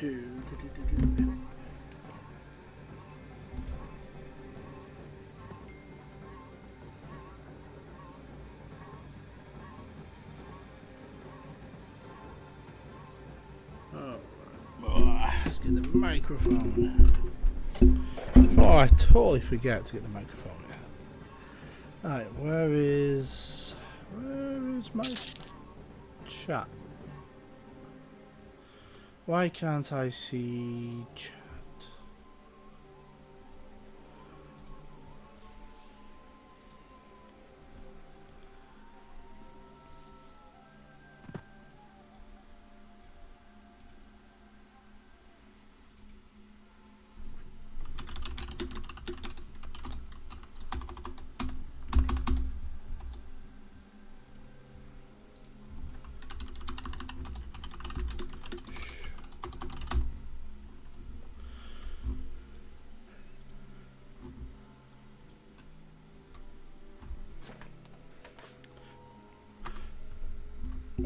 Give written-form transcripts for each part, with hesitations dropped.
Let's get the microphone. Before I totally forget to get the microphone. Alright, where is my chat? Why can't I see chat?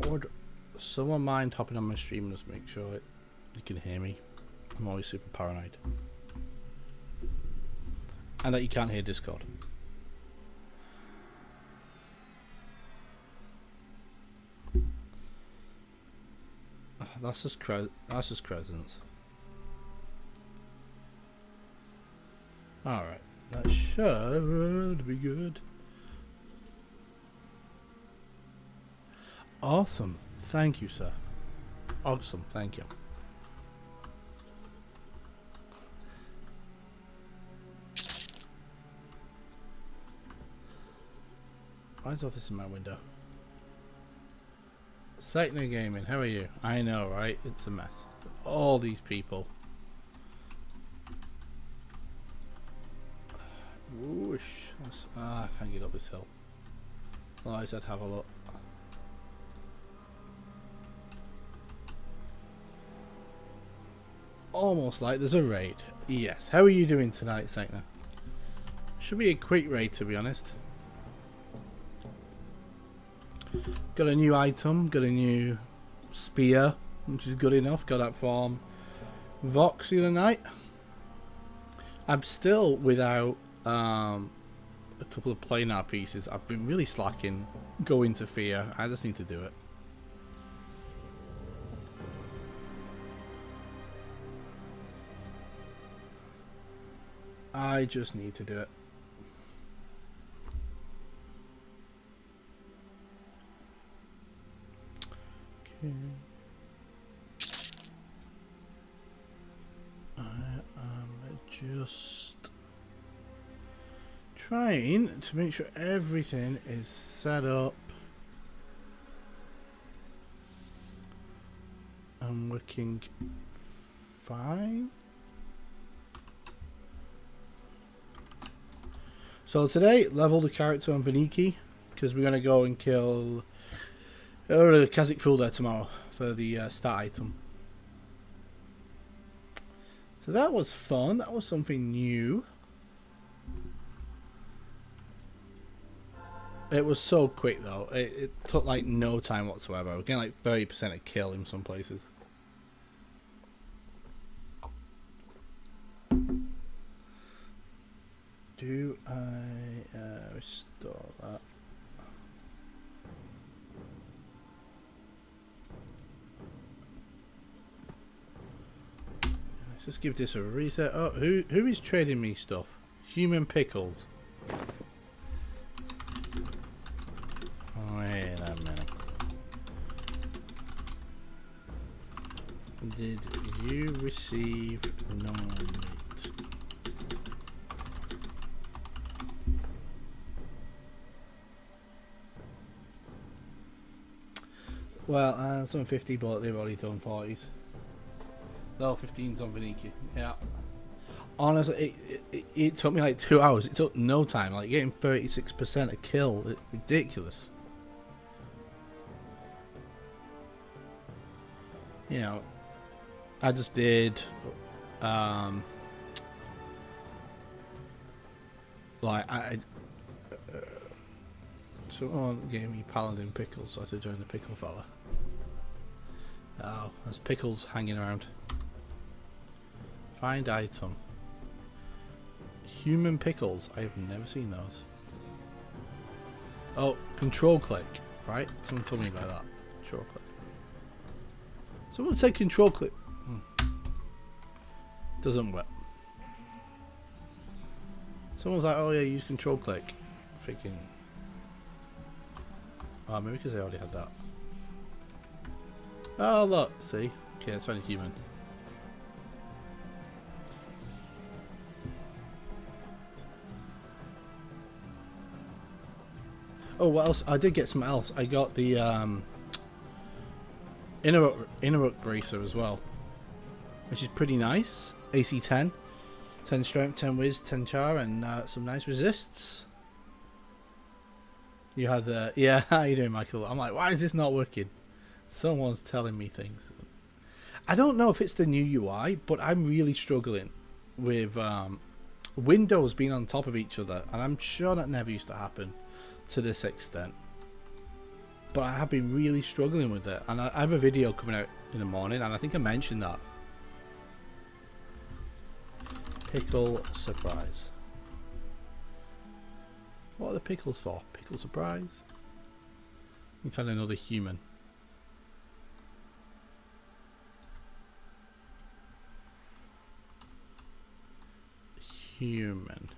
Would someone mind hopping on my stream and just make sure you can hear me? I'm always super paranoid. And that you can't hear Discord. That's just Crescent. Alright, that should be good. Awesome. Thank you, sir. Awesome. Thank you. Why is all this in my window? Sector Gaming, how are you? I know, right? It's a mess. All these people. Whoosh. I can't get up this hill. Otherwise I'd have a look. Almost like there's a raid. Yes. How are you doing tonight, Sector? Should be a quick raid, to be honest. Got a new item, got a new spear, which is good enough. Got that from Vox the other night. I'm still without a couple of planar pieces. I've been really slacking going to Fear. I just need to do it. I just need to do it. Okay. I am just trying to make sure everything is set up and working fine. So today, level the character on Phinny because we're going to go and kill the Kazik Fool there tomorrow for the stat item. So that was fun. That was something new. It was so quick though. It took like no time whatsoever. We're getting like 30% a kill in some places. Do I restore that? Let's just give this a reset. Oh, who is trading me stuff? Human Pickles. Wait a minute. Did you receive non-meat? Well, some 50, but they've already done 40s. No, 15's on Phinny. Yeah. Honestly, it took me like 2 hours. It took no time. Like getting 36% a kill. It's ridiculous. You know, I just did like someone gave me Paladin Pickles, so I had to join the pickle fella. Oh, there's pickles hanging around. Find item. Human pickles. I have never seen those. Oh, control click. Right? Someone told me about that. Control click. Someone said control click. Doesn't work. Someone's like, oh yeah, use control click. Freaking. Oh, maybe because I already had that. Oh, look. See? Okay, it's only human. Oh, what else? I did get something else. I got the inner bracer as well, which is pretty nice. AC 10, 10 strength, 10 whiz, 10 char, and some nice resists. You had the yeah. How you doing, Michael? I'm like, why is this not working? Someone's telling me things. I don't know if it's the new UI, but I'm really struggling with windows being on top of each other, and I'm sure that never used to happen to this extent. But I have been really struggling with it, and I have a video coming out in the morning, and I think I mentioned that. Pickle surprise. What are the pickles for? Pickle surprise? You find another human. Human.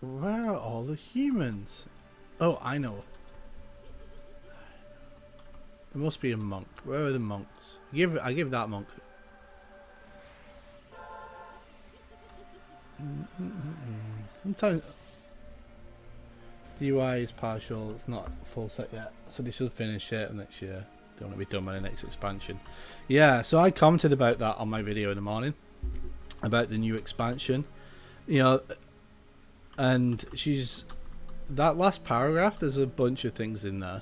Where are all the humans? Oh, I know. There must be a monk. Where are the monks? I give that monk. Sometimes the UI is partial. It's not full set yet, so they should finish it next year. They want to be done by the next expansion. Yeah, so I commented about that on my video in the morning about the new expansion. You know. And she's that last paragraph. There's a bunch of things in there.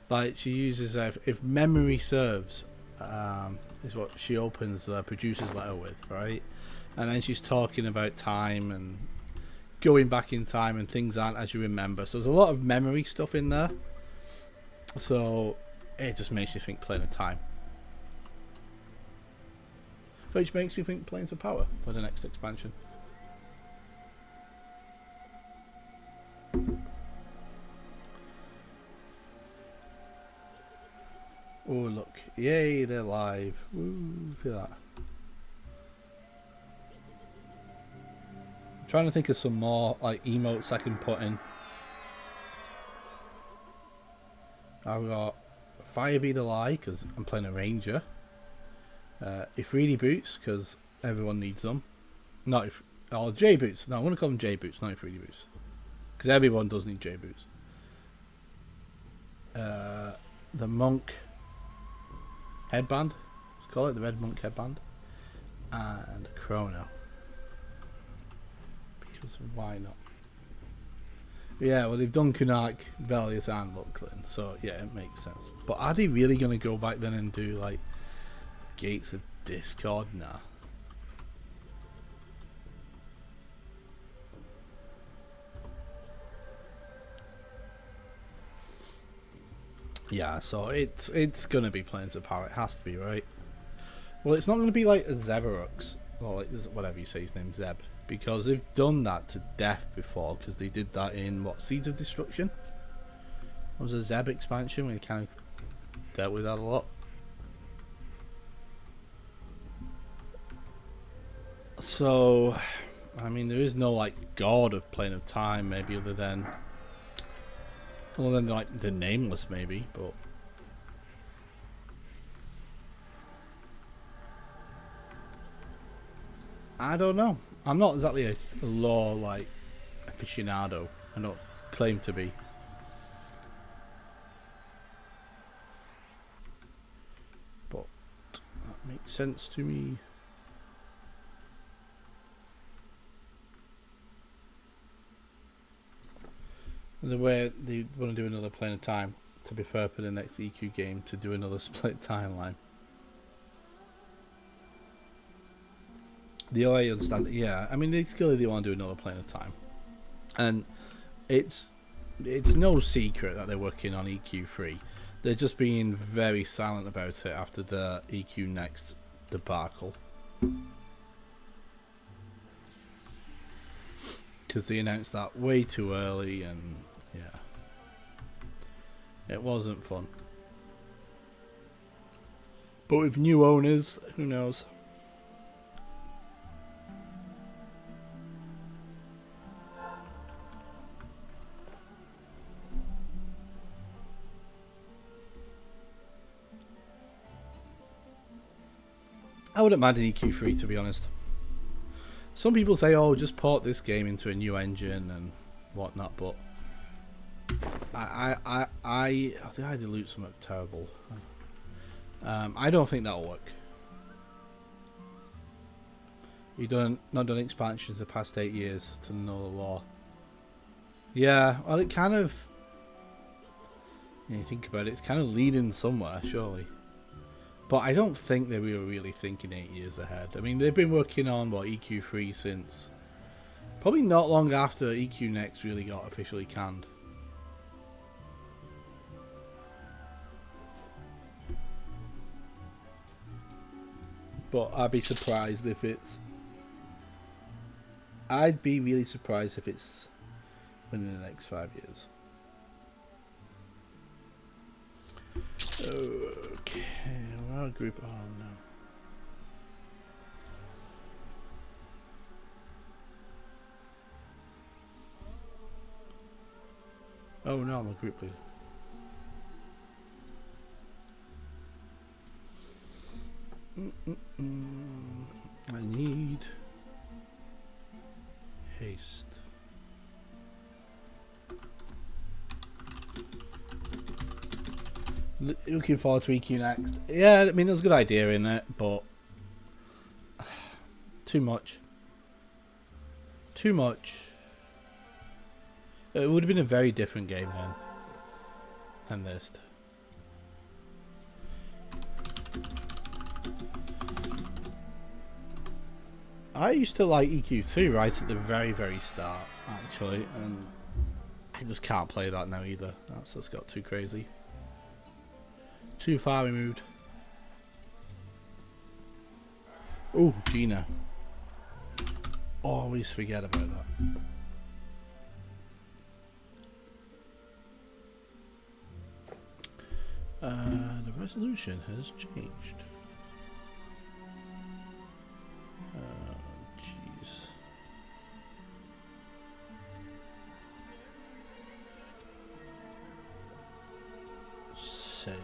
Like she uses if memory serves, is what she opens the producer's letter with, right? And then she's talking about time and going back in time and things aren't as you remember. So there's a lot of memory stuff in there. So it just makes you think Plane of Time, which makes me think Planes of Power for the next expansion. Oh look, yay, they're live. Woo, look at that. I'm trying to think of some more like emotes I can put in. I've got Fire Be the Lie because I'm playing a ranger. Ifriti boots because everyone needs them. Not if or J boots. No, I want to call them J boots, not Ifriti boots. Because everyone does need J boots. The monk headband, let's call it the red monk headband, and a chrono. Because why not? Yeah, well they've done Kunak, Velius, and Lucklin, so yeah, it makes sense. But are they really going to go back then and do like Gates of Discord? Nah. Yeah, so it's gonna be Planes of Power. It has to be, right? Well, it's not gonna be like a Zebarux or like whatever you say his name, Zeb, because they've done that to death before. Because they did that in what Seeds of Destruction. It was a Zeb expansion. We kind of dealt with that a lot. So, I mean, there is no like god of Plane of Time, maybe other than like the Nameless, maybe, but I don't know. I'm not exactly a lore like aficionado. I don't claim to be. But that makes sense to me. The way they want to do another plane of time, to be fair, for the next EQ game, to do another split timeline. The way I understand it, yeah. I mean, it's clearly they want to do another plane of time. And it's no secret that they're working on EQ3. They're just being very silent about it after the EQ Next debacle. Because they announced that way too early, and yeah, it wasn't fun. But with new owners, who knows? I wouldn't mind an EQ3, to be honest. Some people say, "Oh, just port this game into a new engine and whatnot," but I did I dilute something terrible? I don't think that'll work. You've not done expansions the past 8 years to know the law. Yeah, well, it kind of. When you think about it, it's kind of leading somewhere, surely. But I don't think they were really thinking 8 years ahead. I mean, they've been working on EQ3 since probably not long after EQ Next really got officially canned. But I'd be surprised if it's. I'd be really surprised if it's within the next 5 years. Okay, well, group. Oh no. Oh no, I'm a group leader. I need haste. Looking forward to EQ Next. Yeah, I mean, there's a good idea in it, but too much. Too much. It would have been a very different game then than this. I used to like EQ2 right at the very, very start, actually, and I just can't play that now either. That's just got too crazy. Too far removed. Oh, Gina. Always forget about that. The resolution has changed. Jeez. Save.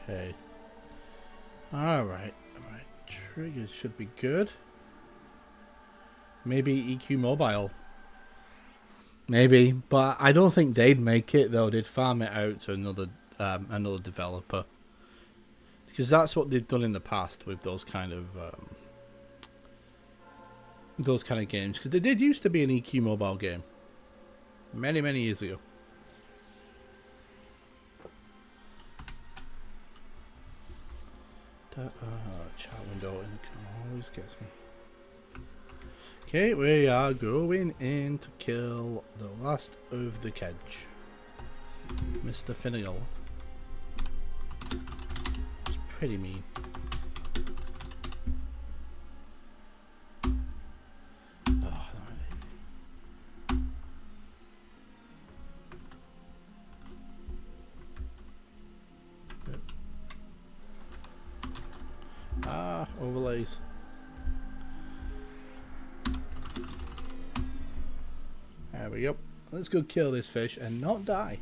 Okay. Alright. Alright. Triggers should be good. Maybe EQ Mobile. Maybe, but I don't think they'd make it though. They'd farm it out to another developer, because that's what they've done in the past with those kind of games. Because they did used to be an EQ Mobile game many years ago. Chat window always gets me. Okay, we are going in to kill the last of the kedge, Mr. Phinny. It's pretty mean. Oh, no. Overlays. There we go. Let's go kill this fish and not die.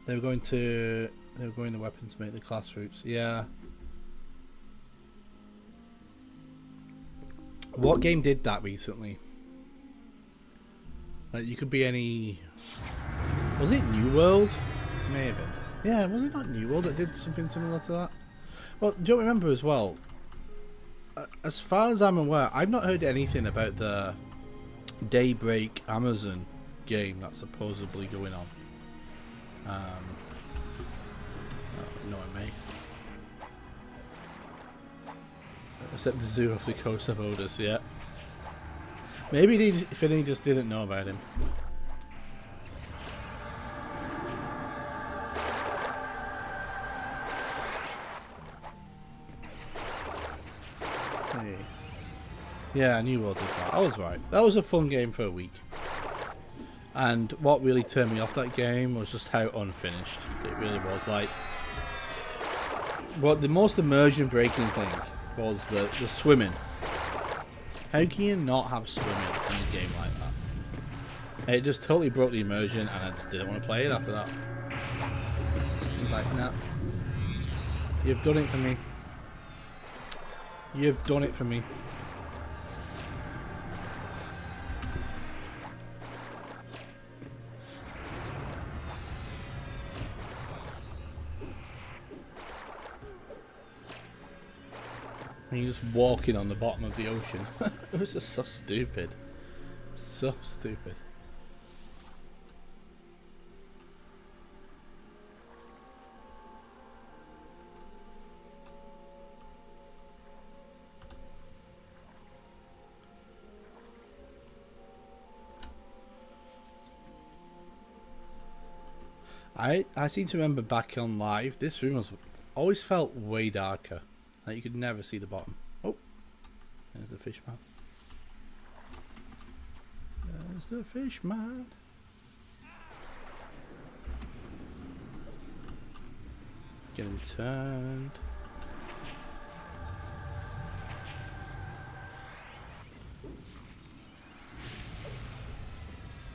They were going the weapons to make the class routes. Yeah. What game did that recently? Like, you could be any. Was it New World? May have been. Yeah, was it not New World that did something similar to that? Well, do you remember as well? As far as I'm aware, I've not heard anything about the Daybreak Amazon game that's supposedly going on. Knowing me. Except the Zoo of the Coast of Odus, yeah. Maybe Phinny just didn't know about him. Hey. Yeah, I knew what did that. I was right. That was a fun game for a week. And what really turned me off that game was just how unfinished it really was. Like, what the most immersion breaking thing was the swimming. How can you not have swimming in a game like that? It just totally broke the immersion, and I just didn't want to play it after that. I was like, nah. You've done it for me. You've done it for me. And you're just walking on the bottom of the ocean. It was just so stupid. So stupid. I seem to remember back on live, this room was always felt way darker. Like you could never see the bottom. Oh, there's the fish man. There's the fish man. Get him turned.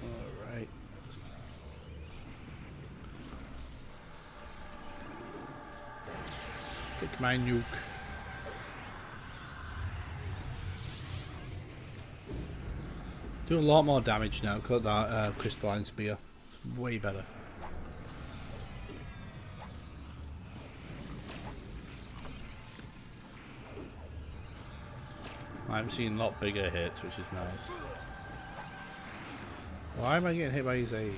Alright. Take my nuke. Do a lot more damage now. Got that crystalline spear. It's way better. I'm seeing a lot bigger hits, which is nice. Why am I getting hit by his aid?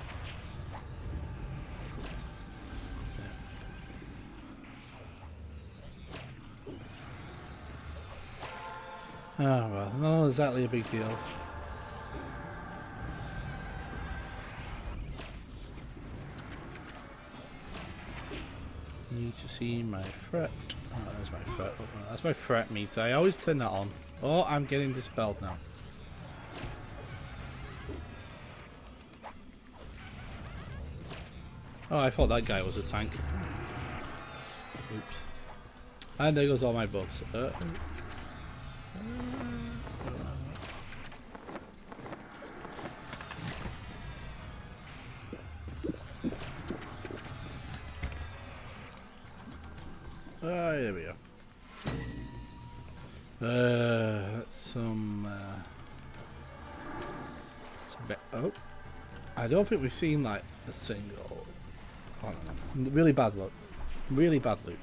Oh well, not exactly a big deal. Need to see my threat. Oh, there's my threat. That's my threat meter. I always turn that on. Oh, I'm getting dispelled now. Oh, I thought that guy was a tank. Oops. And there goes all my buffs. There we go. Some oh, I don't think we've seen like a single. I don't know. Really bad luck. Really bad loot.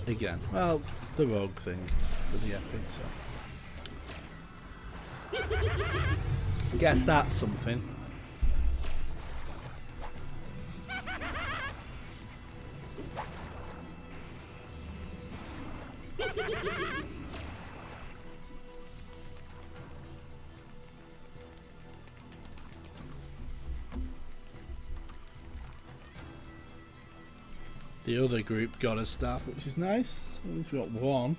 Again. Well, the rogue thing with the epic. So. Guess that's something. The other group got a staff, which is nice. At least we got one.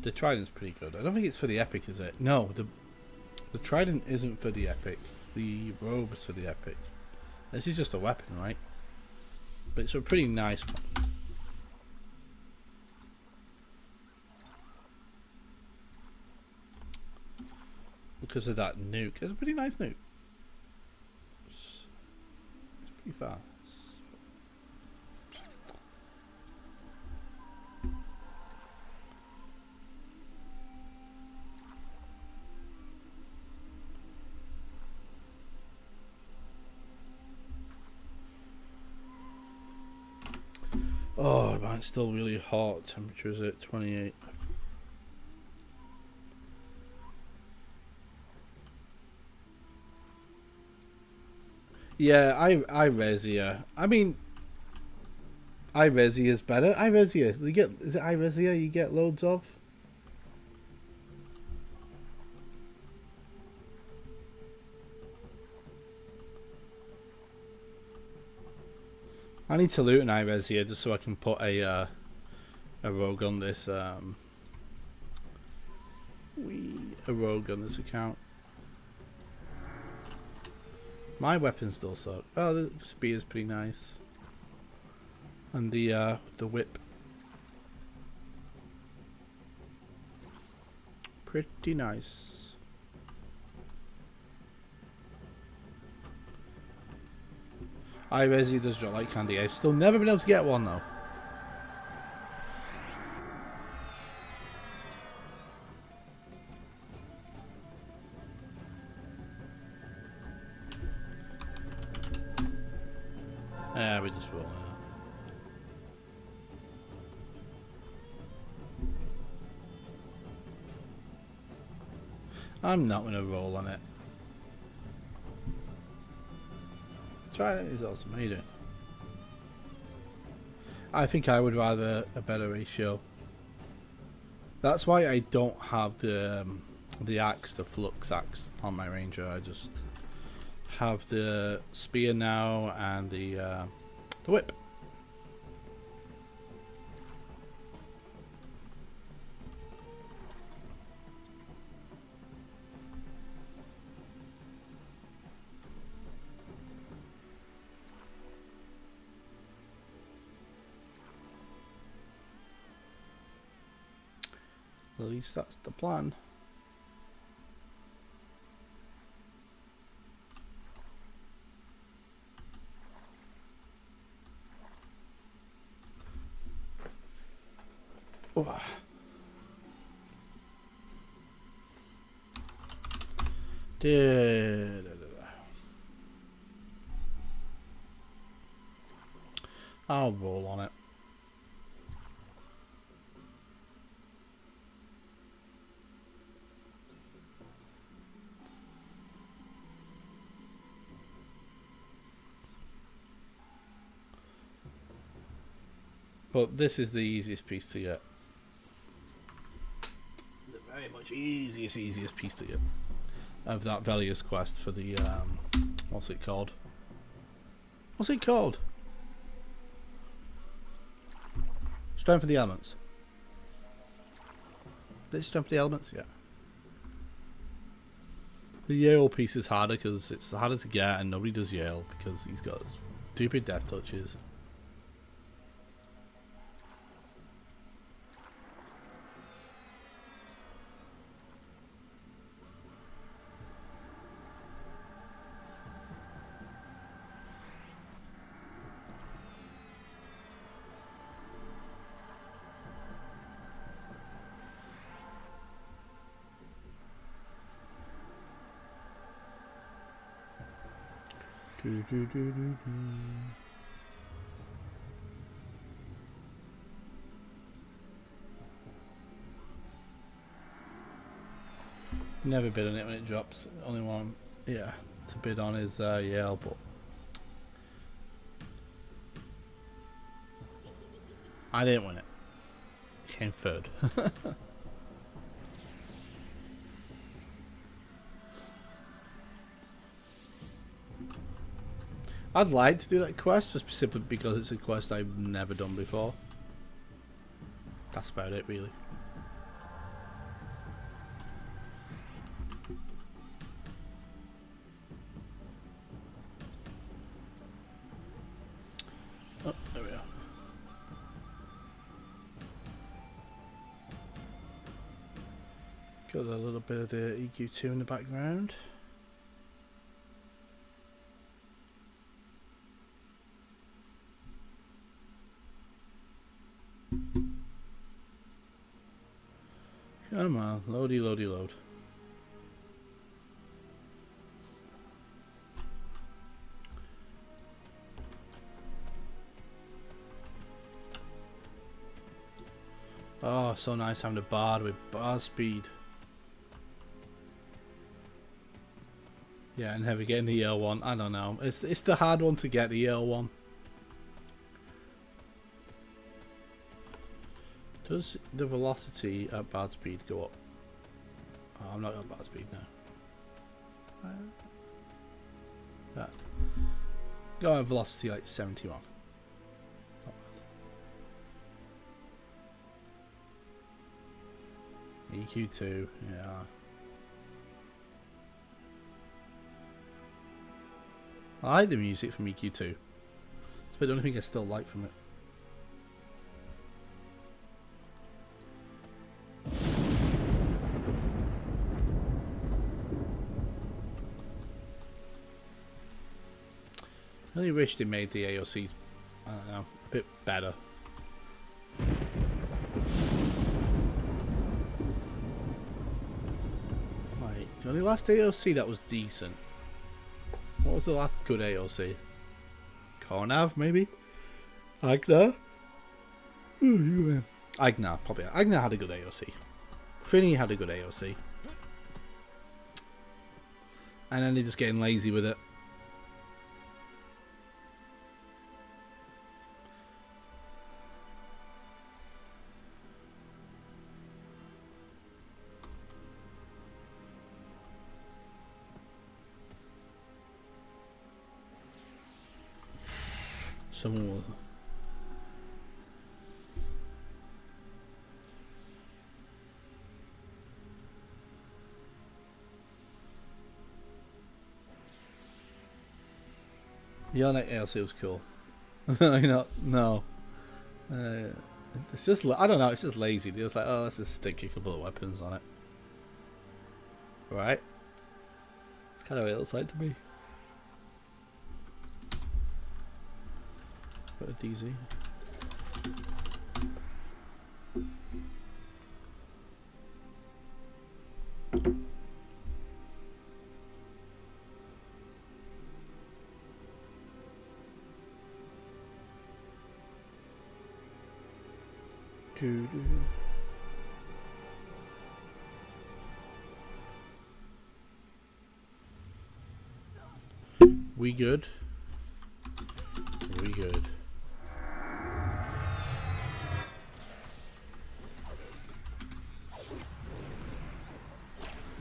The trident's pretty good. I don't think it's for the epic, is it? No, the trident isn't for the epic. The robe is for the epic. This is just a weapon, right? But it's a pretty nice one. Because of that nuke. It's a pretty nice nuke. It's pretty fast. Oh, man, it's still really hot. Temperature is at 28. Yeah, iResia. I mean, iResia is better. iResia, you get, is it iResia you get loads of? I need to loot an iResia just so I can put a rogue on this a rogue on this account. My weapon still sucks. Oh, the spear's pretty nice. And the whip. Pretty nice. iResia does drop like candy. I've still never been able to get one though. Yeah, we just rolling it. I'm not gonna roll on it. Try it, it's awesome. How you doing? I think I would rather a better ratio. That's why I don't have the axe, the flux axe on my ranger. I just have the spear now and the whip. At least that's the plan. Oh. I'll roll on it. But this is the easiest piece to get. The very much easiest piece to get of that Velia's quest for the what's it called? What's it called? Strength of the Elements. Is it Strength of the Elements? Yeah. The Yael piece is harder because it's harder to get and nobody does Yael because he's got stupid death touches. Never bid on it when it drops. Only one, yeah, to bid on is Yael, but I didn't win it. Came third. I'd like to do that quest just simply because it's a quest I've never done before. That's about it, really. Oh, there we are. Got a little bit of the EQ2 in the background. Come on, loady, loady, load. Oh, so nice having a bard with bar speed. Yeah, and never getting the Yael one. I don't know. It's the hard one to get, the Yael one. Does the velocity at bard speed go up? Oh, I'm not at bard speed now. Go at velocity like 71. EQ2, yeah. I like the music from EQ2. It's the only thing I still like from it. I really wish they made the AOCs, I don't know, a bit better. Right, the only last AOC that was decent. What was the last good AOC? Cornav, maybe? Agnar? Agnar, probably. Agnar had a good AOC. Phinny had a good AOC. And then they're just getting lazy with it. Someone will... Your neck ALC was cool. No. It's just, I don't know, it's just lazy. They're just like, oh, let's just stick a couple of weapons on it. Right? It's kind of what it looks like to me. Put a DZ. We good? We good.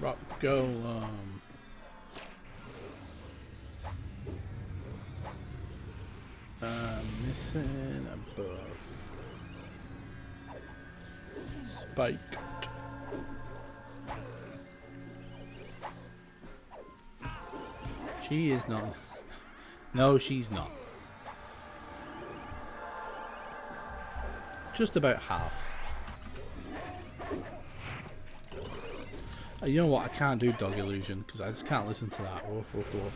Rock go missing a buff. Spiked. She is not. No, she's not. Just about half. You know what? I can't do dog illusion because I just can't listen to that. Woof, woof, woof.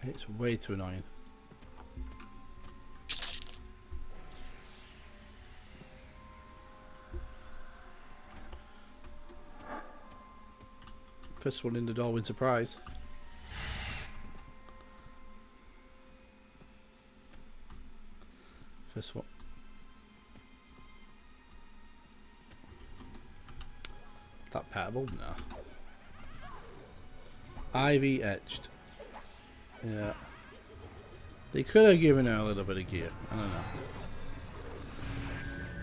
It's way too annoying. First one in the door, win surprise. First one. That petable? No. Ivy etched. Yeah. They could have given her a little bit of gear. I don't know.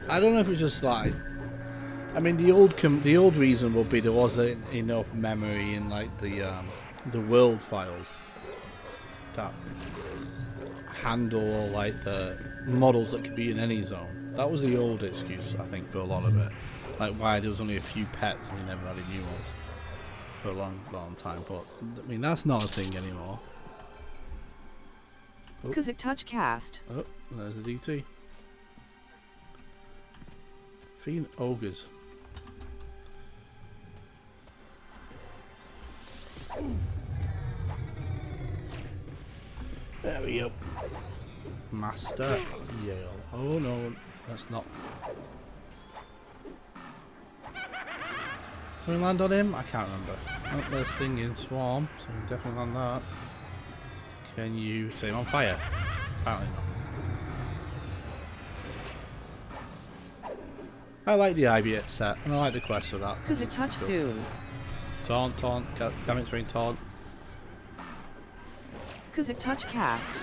I don't know if it's just like... I mean, the old reason would be there wasn't enough memory in like the world files that handle all like the models that could be in any zone. That was the old excuse, I think, for a lot of it. Like why there was only a few pets and you never had any new ones for a long time. But I mean, that's not a thing anymore. Because it touch cast. Oh, there's the DT. Phinny ogres. There we go. Master Yael. Oh no, that's not. Can we land on him? I can't remember. Oh, there's Sting in Swarm, so we can definitely land that. Can you set him on fire? Apparently not. I like the Ivy set, and I like the quest for that. Cause it touch soon. Taunt, damn it's rain taunt. Cause it touch cast.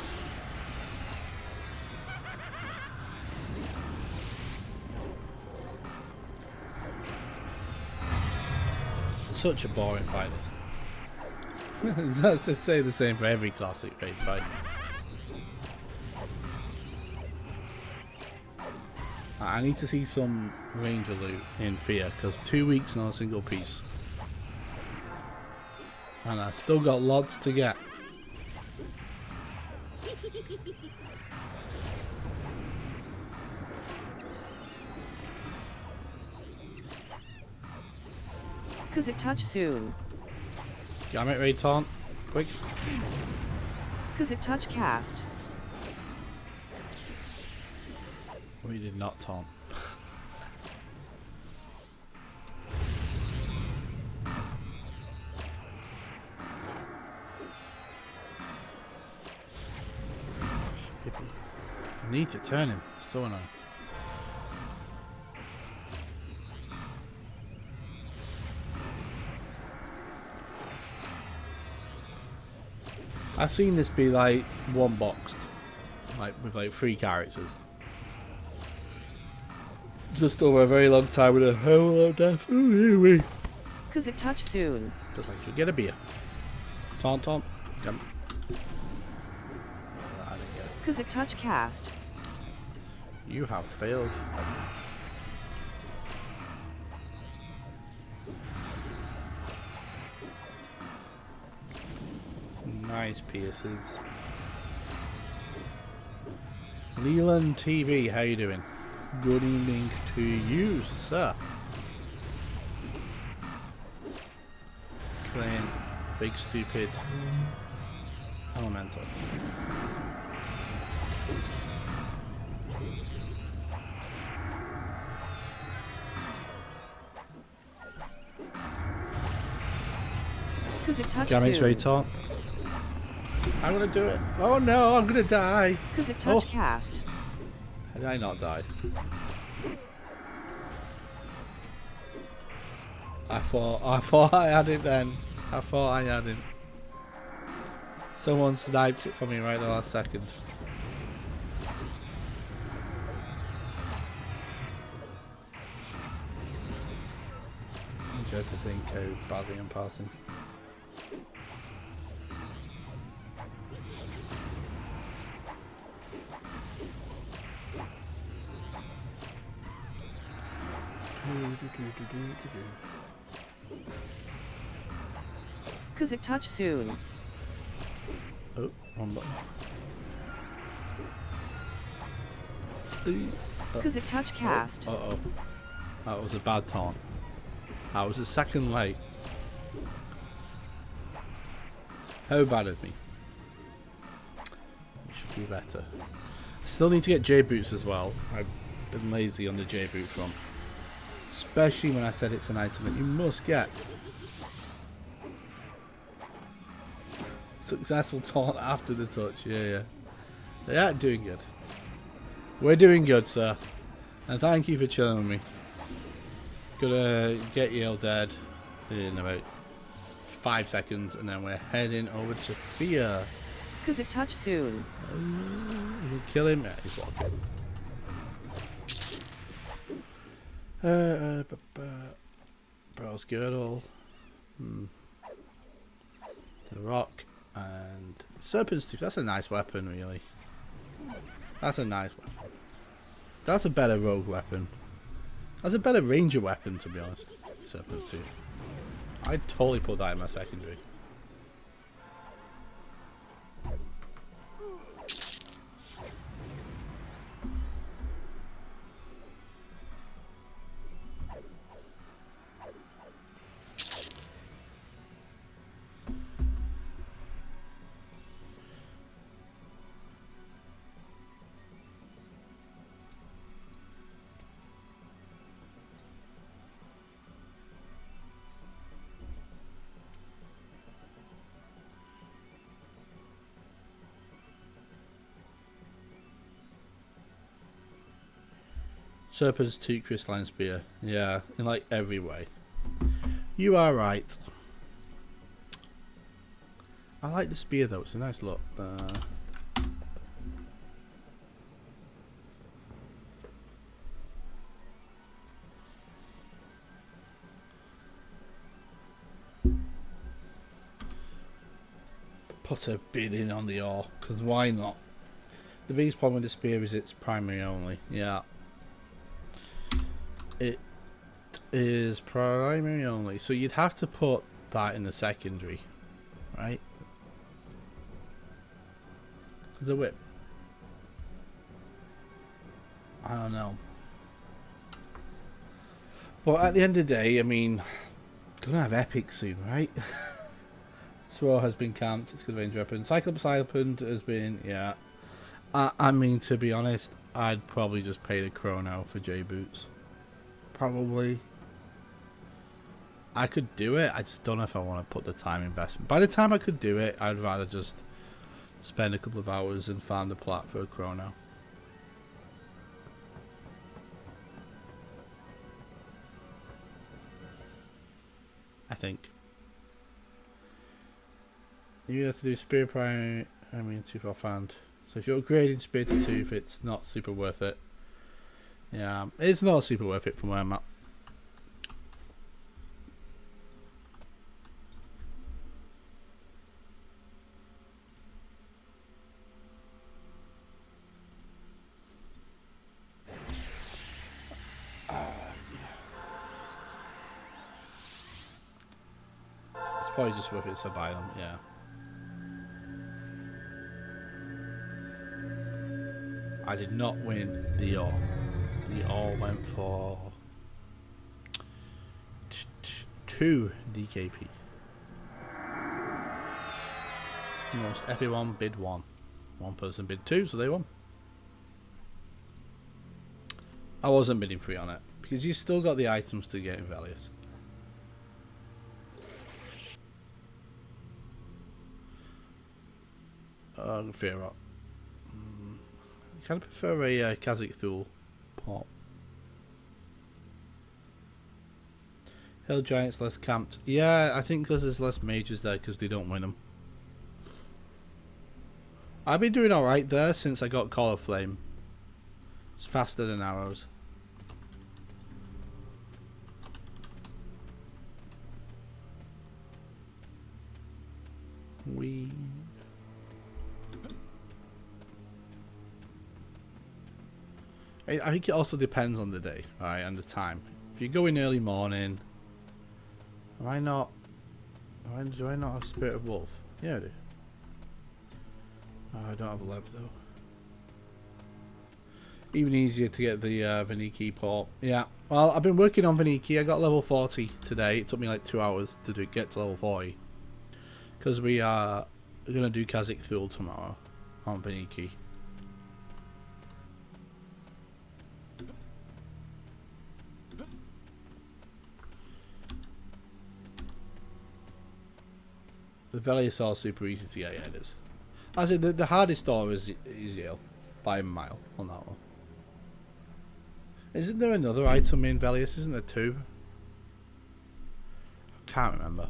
Such a boring fight this. That's to say the same for every classic raid fight. I need to see some ranger loot in Fear, because 2 weeks not a single piece. And I still got lots to get. Cause it touch soon. Gamut raid taunt. Quick. Cause it touch cast. We did not taunt. I need to turn him. So annoying. I've seen this be like one boxed, like with like 3 characters. Just over a very long time with a whole lot of death. Ooh, Cause it touch soon. just like you get a beer. Taunt. Come. I didn't get it. Cause it touch cast. You have failed. Nice pieces. Leland TV, how you doing? Good evening to you, sir. Playing big stupid elemental. Cause it touch Damage soon. rate taunt. I'm gonna do it. Oh no, I'm gonna die. Cause it touch cast. How did I not die? I thought I had it then. I thought I had him. Someone sniped it for me right at the last second. I dread to think how badly I'm passing. Cause it touch soon. Oh, wrong button. Cause it touch cast. Uh-oh. That was a bad taunt. That was a second late. How bad of me. We should do better. Still need to get J boots as well. I've been lazy on the J boot front. Especially when I said it's an item that you must get. Successful taunt after the touch. Yeah. They are doing good. We're doing good, sir. And thank you for chilling with me. Gonna get Yael dead in about 5 seconds, and then we're heading over to Fear. Cause it touch soon. We'll kill him. Yeah, he's walking. Bro's Girdle. The Rock. And Serpent's Tooth. That's a nice weapon, really. That's a nice weapon. That's a better rogue weapon. That's a better ranger weapon, to be honest. Serpent's Tooth. I'd totally put that in my secondary. Serpent's tooth crystalline spear. Yeah, in like every way. You are right. I like the spear though, it's a nice look. Put a bid in on the ore, because why not? The biggest problem with the spear is it's primary only. Yeah. It is primary only. So you'd have to put that in the secondary, right? The whip. I don't know. But at the end of the day, I mean, gonna have epic soon, right? Swore has been camped. It's good range weapon. Cyclops Island has been, yeah. I mean, to be honest, I'd probably just pay the chrono for J boots. Probably. I could do it. I just don't know if I want to put the time investment. By the time I could do it, I'd rather just spend a couple of hours and farm the plat for a chrono. I think. You have to do spear primary, I mean tooth offhand. So if you're upgrading spear to tooth, it's not super worth it. Yeah, it's not super worth it from where I'm at. It's probably just worth it to buy them, yeah. I did not win the all. The all went for 2 DKP. Most everyone bid 1. One person bid 2, so they won. I wasn't bidding 3 on it because you still got the items to get in Velius. Fear Rock. I kind of prefer a Kazakh Thule pop. Hill Giants less camped. Yeah, I think because there's less mages there because they don't win them. I've been doing alright there since I got Call of Flame. It's faster than arrows. I think it also depends on the day, right, and the time. If you go in early morning, do I not have Spirit of Wolf? Yeah, I do. Oh, I don't have a lev though. Even easier to get the Viniki port. Yeah, well, I've been working on Viniki. I got level 40 today. It took me like 2 hours to get to level 40. Because we are going to do Kazakh Thule tomorrow on Viniki. The Velius are super easy to get, yeah, it is. I said the hardest door is Yael by a mile on that one. Isn't there another item in Velius? Isn't there 2? I can't remember.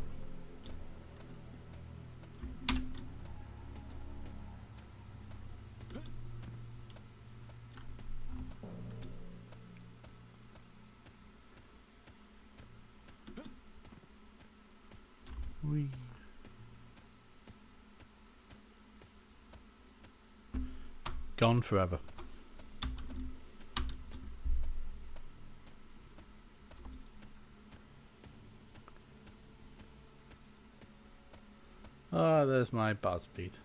Wee. Gone forever. Ah, there's my bar speed.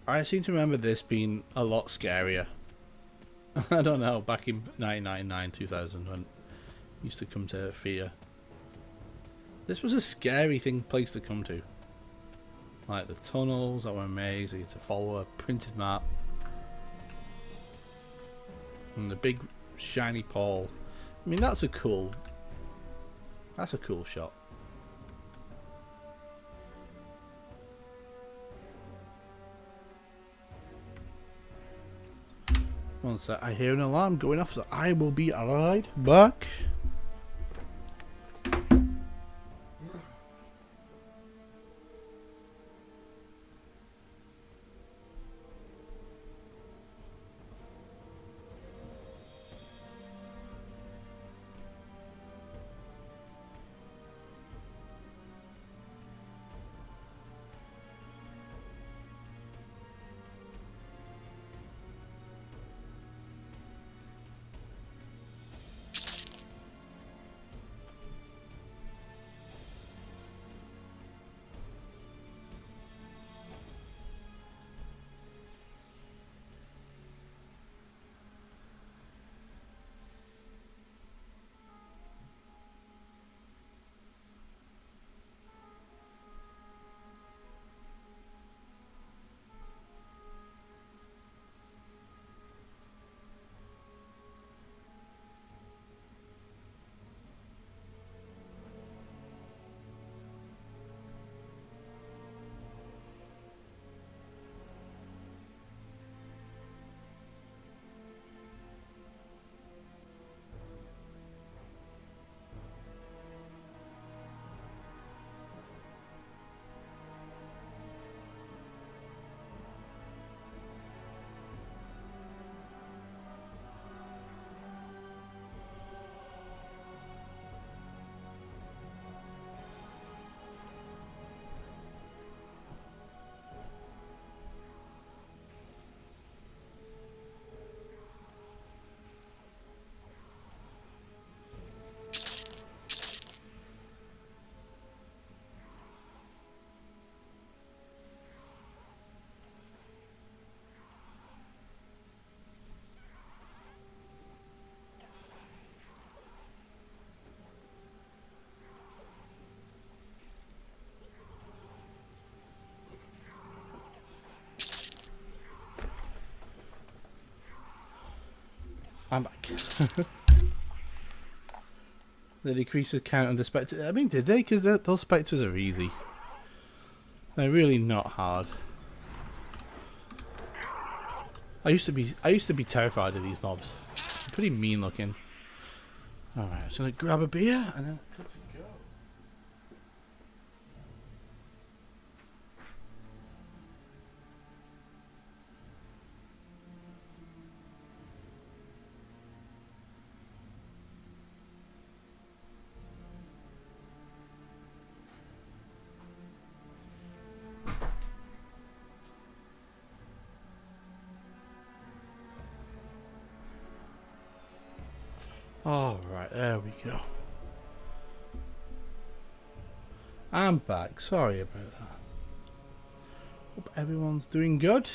I seem to remember this being a lot scarier. I don't know, back in 1999, 2000, when I used to come to Fear. This was a scary place to come to. Like the tunnels that were amazing, to follow a printed map. And the big shiny pole. I mean, that's a cool shot. One sec, I hear an alarm going off, so I will be right back. I'm back. They decrease the count of the spectres. I mean, did they? Because those spectres are easy. They're really not hard. I used to be terrified of these mobs. They're pretty mean looking. Alright, I'm just gonna grab a beer and then good to go. Alright, there we go. I'm back. Sorry about that. Hope everyone's doing good.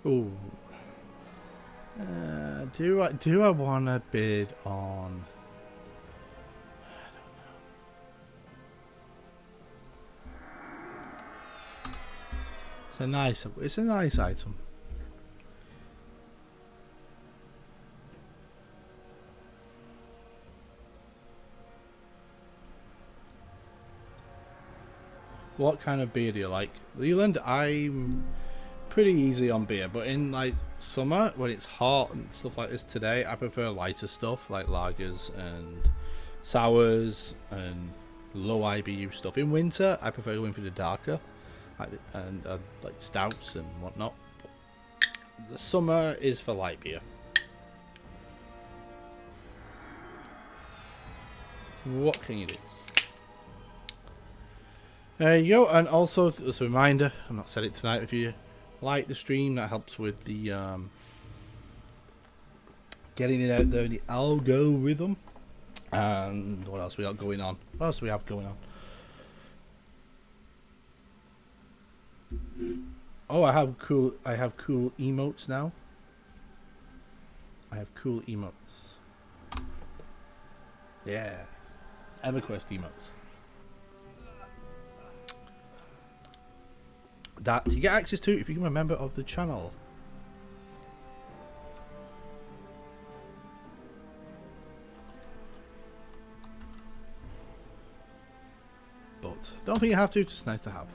Ooh. Do I want to bid on? It's a nice item. What kind of beer do you like? Leland, I'm pretty easy on beer, but in like summer when it's hot and stuff like this today, I prefer lighter stuff like lagers and sours and low IBU stuff. In winter, I prefer going for the darker. Like stouts and whatnot. But the summer is for light beer. What can you do? There you go. And also, as a reminder, I've not said it tonight. If you like the stream, that helps with the getting it out there in the algorithm. And what else we got going on? What else do we have going on? Oh, I have cool emotes now. I have cool emotes. Yeah. Everquest emotes. That you get access to if you become a member of the channel. Don't think you have to, it's just nice to have.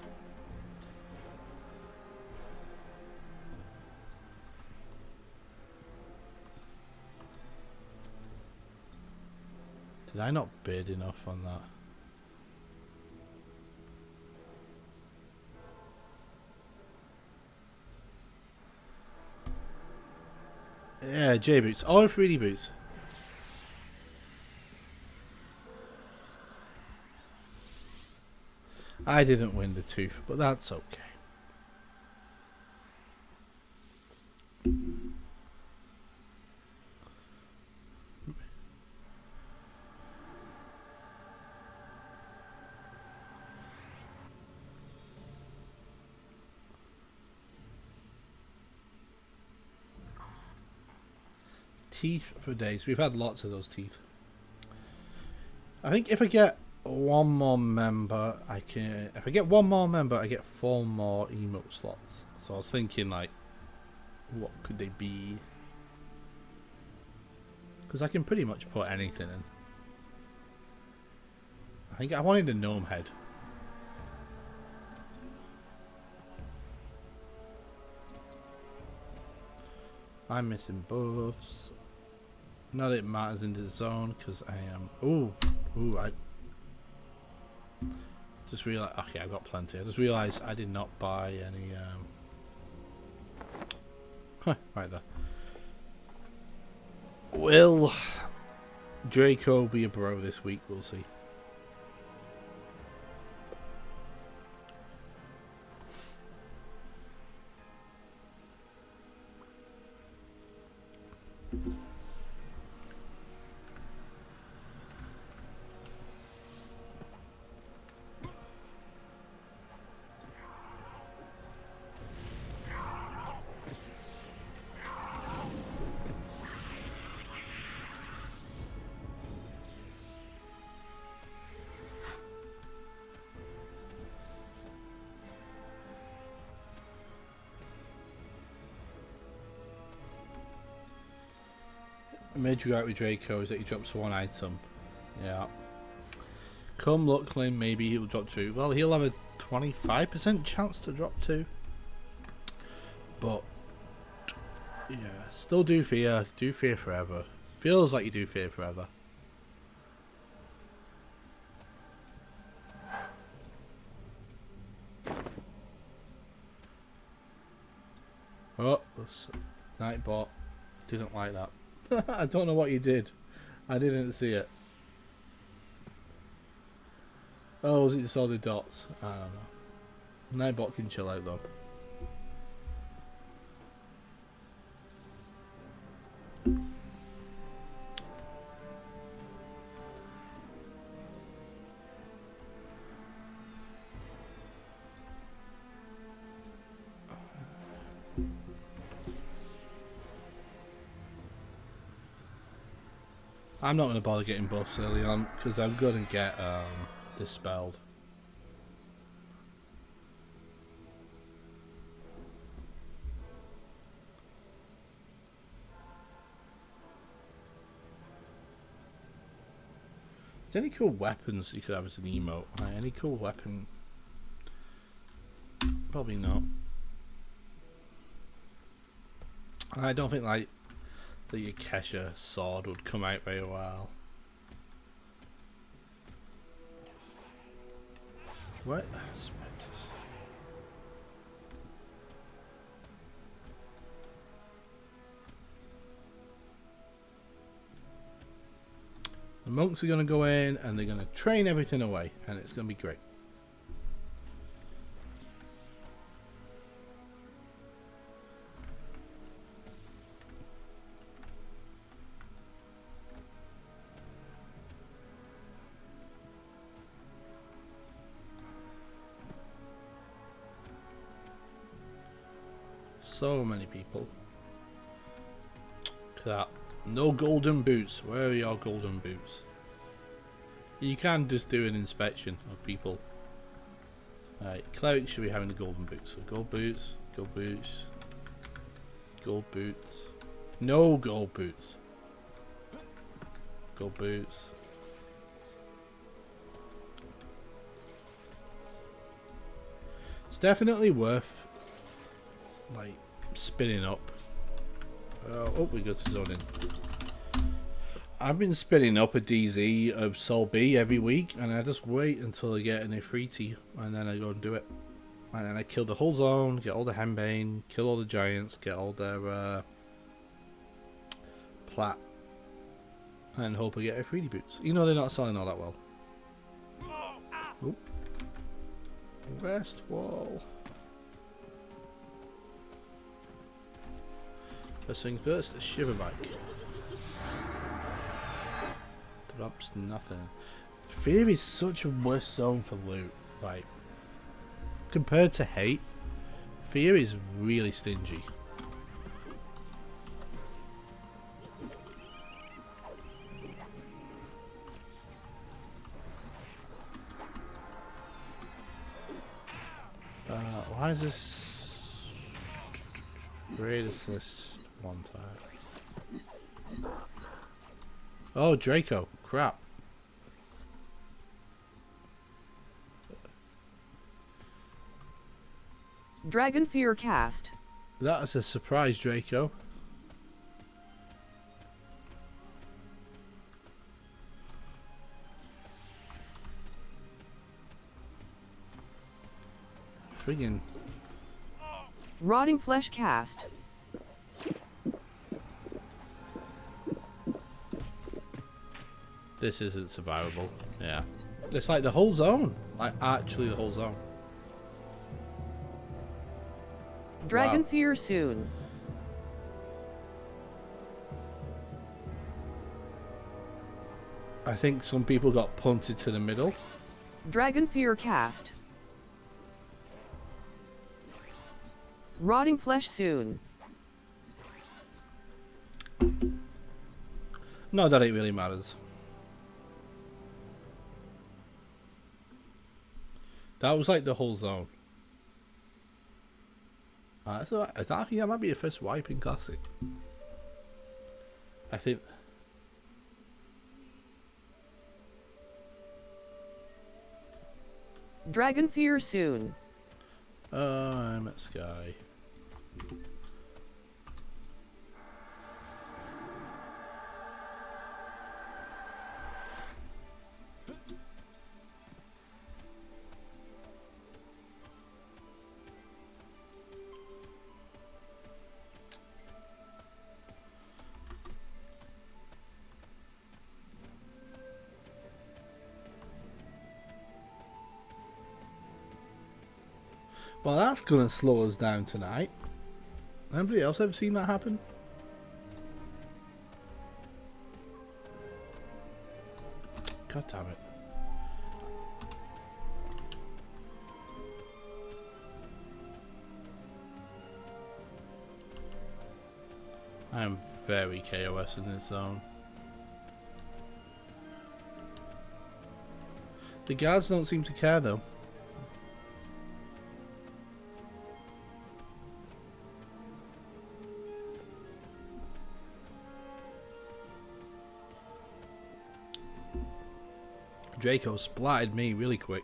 Did I not bid enough on that? Yeah, J boots. Or 3D boots. I didn't win the tooth, but that's okay. Teeth for days. We've had lots of those teeth. I think if I get one more member, I can. If I get one more member, I get 4 more emote slots. So I was thinking, like, what could they be? Because I can pretty much put anything in. I think I wanted a gnome head. I'm missing buffs. Not that it matters in the zone because I am. Ooh! I just realized. Okay, I got plenty. I just realized I did not buy any. Right there. Will Draco be a bro this week? We'll see. Made you out with Draco is that he drops 1 item. Yeah. Come Lucklin, maybe he'll drop 2. Well, he'll have a 25% chance to drop 2. But yeah, still do fear. Do fear forever. Feels like you do fear forever. Oh, Nightbot didn't like that. I don't know what you did. I didn't see it. Oh, was it just all the dots? I don't know. Nightbot can chill out though. I'm not going to bother getting buffs early on because I'm going to get dispelled. Is there any cool weapons you could have as an emote? Like, any cool weapon? Probably not. I don't think like the Akesha sword would come out very well. What? The monks are going to go in and they're going to train everything away, and it's going to be great. So many people. Look at that. No golden boots. Where are your golden boots? You can just do an inspection of people. Alright, clerics should be having the golden boots. So gold boots, gold boots, gold boots. No gold boots. Gold boots. definitely worth like spinning up. Oh, we got to zone in. I've been spinning up a DZ of Sol B every week, and I just wait until I get an Ifriti, and then I go and do it. And then I kill the whole zone, get all the Henbane, kill all the giants, get all their plat, and hope I get Ifriti boots. You know they're not selling all that well. Oop. West wall. First thing first, a shiver bike. Drops nothing. Fear is such a worse zone for loot. Like, compared to hate, Fear is really stingy. Why is this greatest list one time? Oh, Draco. Crap. Dragon Fear cast. That is a surprise, Draco. Friggin'. Rotting Flesh cast. This isn't survivable. Yeah. It's like the whole zone. Like, actually the whole zone. Dragon Wow. Fear soon. I think some people got punted to the middle. Dragon Fear cast. Rotting Flesh soon. No, that it really matters. That was like the whole zone. I think that might be your first wipe in Classic. I think. Dragon Fear soon. I'm at Sky. Well, that's gonna slow us down tonight. Anybody else ever seen that happen? God damn it. I am very KOS in this zone. The guards don't seem to care though. Draco splattered me really quick.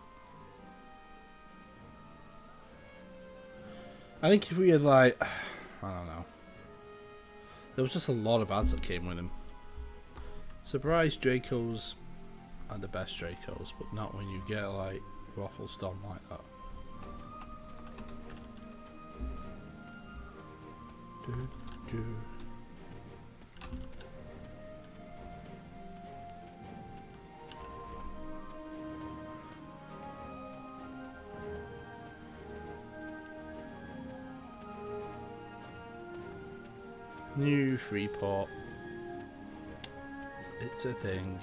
I think if we had like, I don't know. There was just a lot of ads that came with him. Surprise Dracos are the best Dracos, but not when you get like Waffle Storm like that. New Freeport. It's a thing.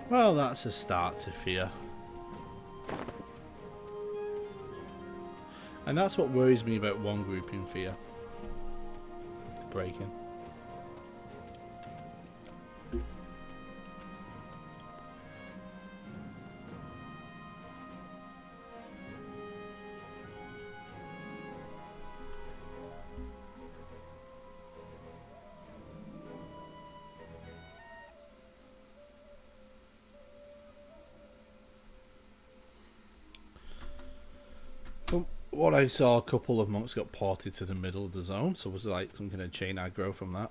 Well, that's a start to fear. And that's what worries me about one group in fear. Breaking. From what I saw, a couple of monks got ported to the middle of the zone, so was it like some kind of chain aggro from that?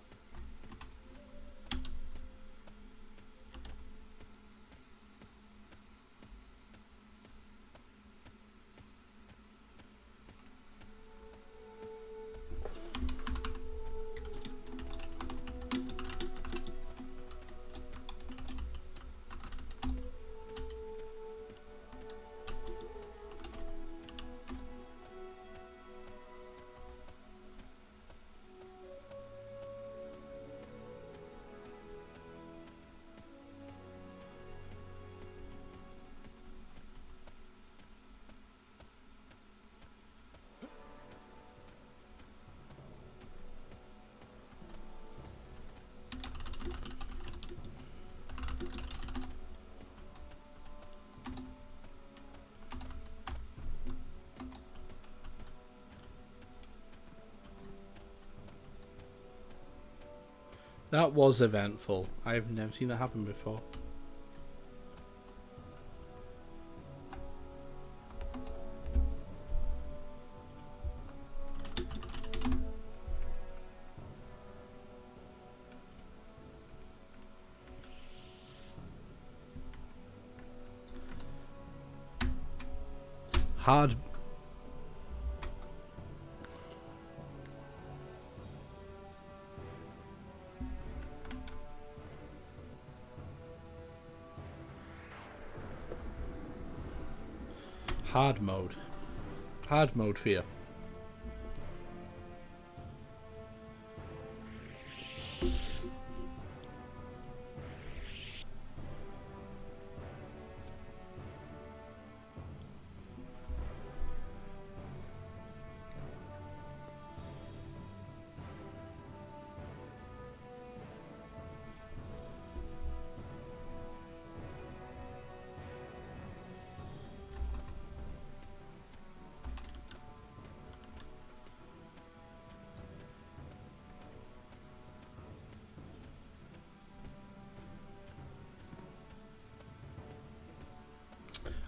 That was eventful. I've never seen that happen before. Hard. Hard mode. Hard mode fear.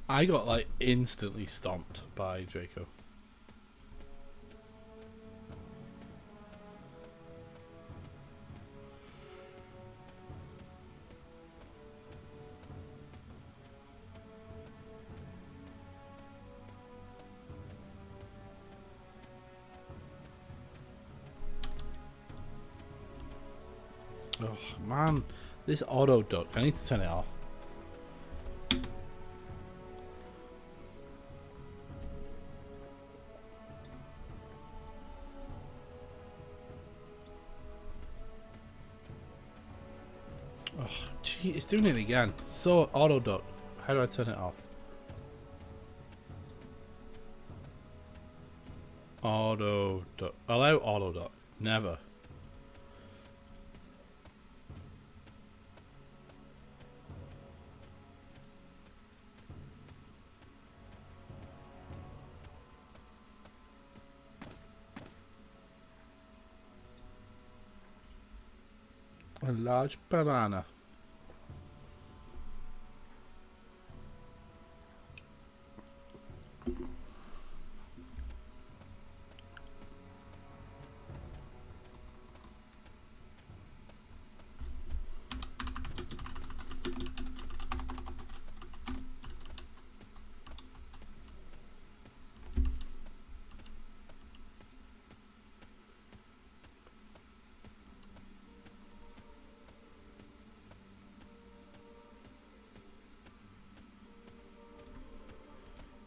I got like instantly stomped by Draco. Oh man, this auto duck, I need to turn it off. Oh, gee, it's doing it again. So auto duck. How do I turn it off? Auto duck. Allow auto duck. Never. A large banana.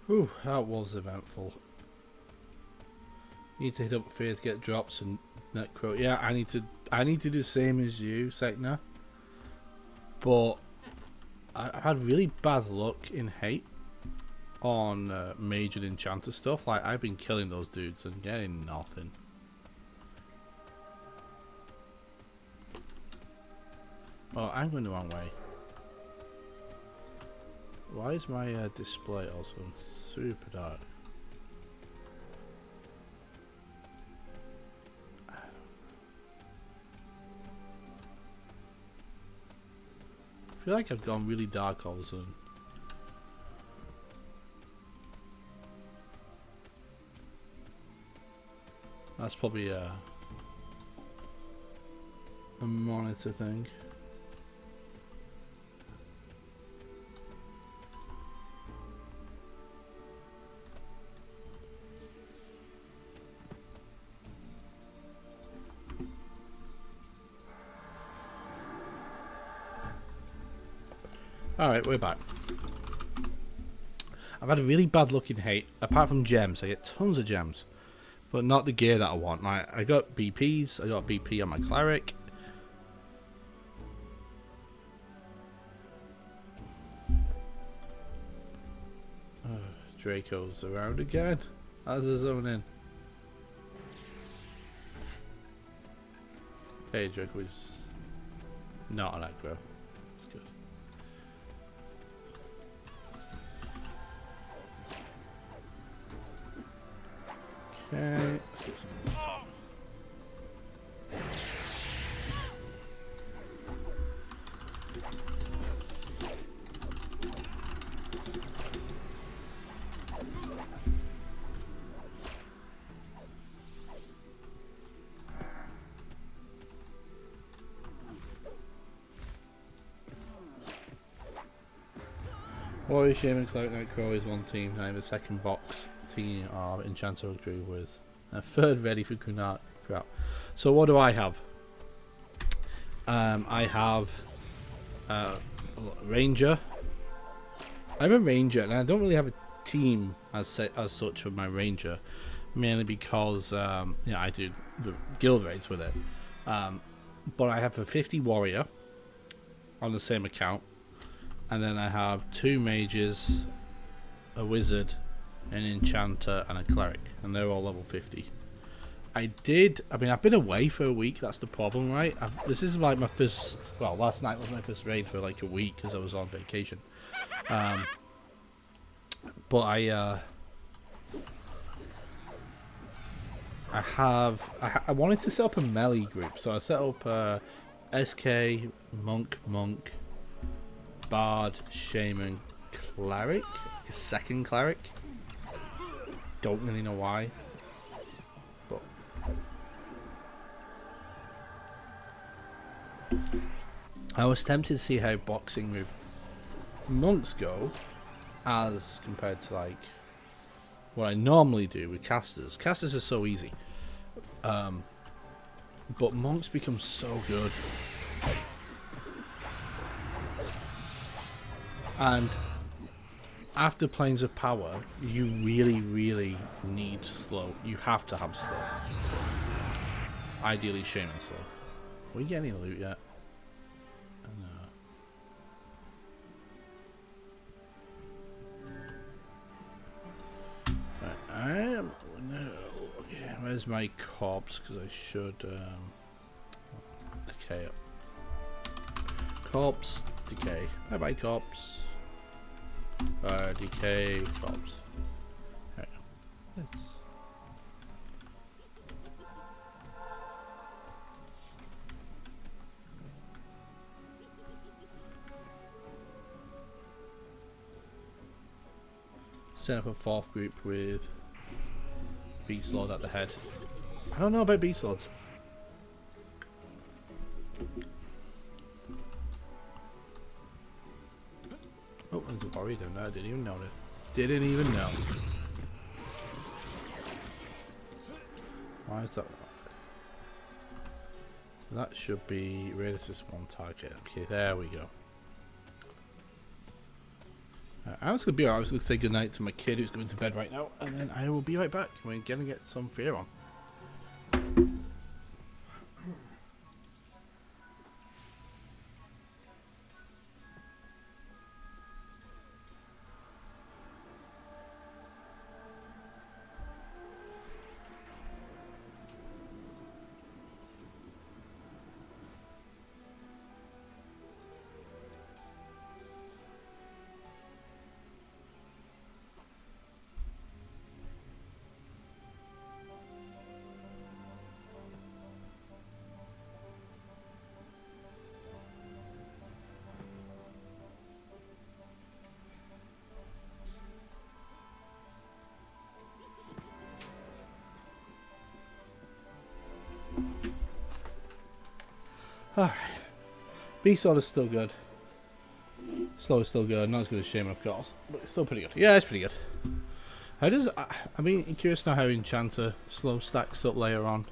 Whew, that was eventful. Need to hit up fear to get drops and netcro. Yeah, I need to do the same as you, Sekna. But I had really bad luck in hate on majored enchanter stuff. Like I've been killing those dudes and getting nothing. Oh, I'm going the wrong way. Why is my display also super dark? I feel like I've gone really dark all of a sudden. That's probably a monitor thing. Alright, we're back. I've had a really bad looking hate. Apart from gems, I get tons of gems. But not the gear that I want. Like, I got BPs, I got BP on my cleric. Oh, Draco's around again. How's the zone in? Hey, Draco is not on aggro. That's good. Okay, let's get some of this on. Warrior, Shaman, Cleric, Nightcrawler is one team. I have a second box team of Enchanter Drew with a third ready for Kunat. Crap. So what do I have? I have Ranger. I have a Ranger, and I don't really have a team as such with my Ranger, mainly because I do the guild raids with it. But I have a 50 Warrior on the same account. And then I have 2 mages, a wizard, an enchanter, and a cleric, and they're all level 50. I've been away for a week. That's the problem, right? This is like my first. Well, last night was my first raid for like a week because I was on vacation. But I wanted to set up a melee group, so I set up SK, Monk, Bard, Shaman, Cleric, like a second Cleric. Don't really know why, but I was tempted to see how boxing with monks go as compared to like what I normally do with casters. Casters are so easy, but monks become so good. And after Planes of Power, you really, really need slow. You have to have slow. Ideally, Shaman slow. Are we getting any loot yet? No. Right, no. Yeah, where's my corpse? Because I should decay up. Corpse, decay. Bye bye, corpse. Decay, corpse. There we go. Yes. Set up a 4th group with Beast Lord at the head. I don't know about Beast Lords. Oh, there's a warrior down there. I didn't even know that. Didn't even know. Why is that? So that should be. Where is this one target? Okay, there we go. I was gonna I was gonna say goodnight to my kid who's going to bed right now, and then I will be right back. We're gonna get some fear on. Alright. Beast Sword is still good. Slow is still good. Not as good as Shaman, of course. But it's still pretty good. Yeah, it's pretty good. How does... I mean, I'm curious to know how Enchanter slow stacks up later on.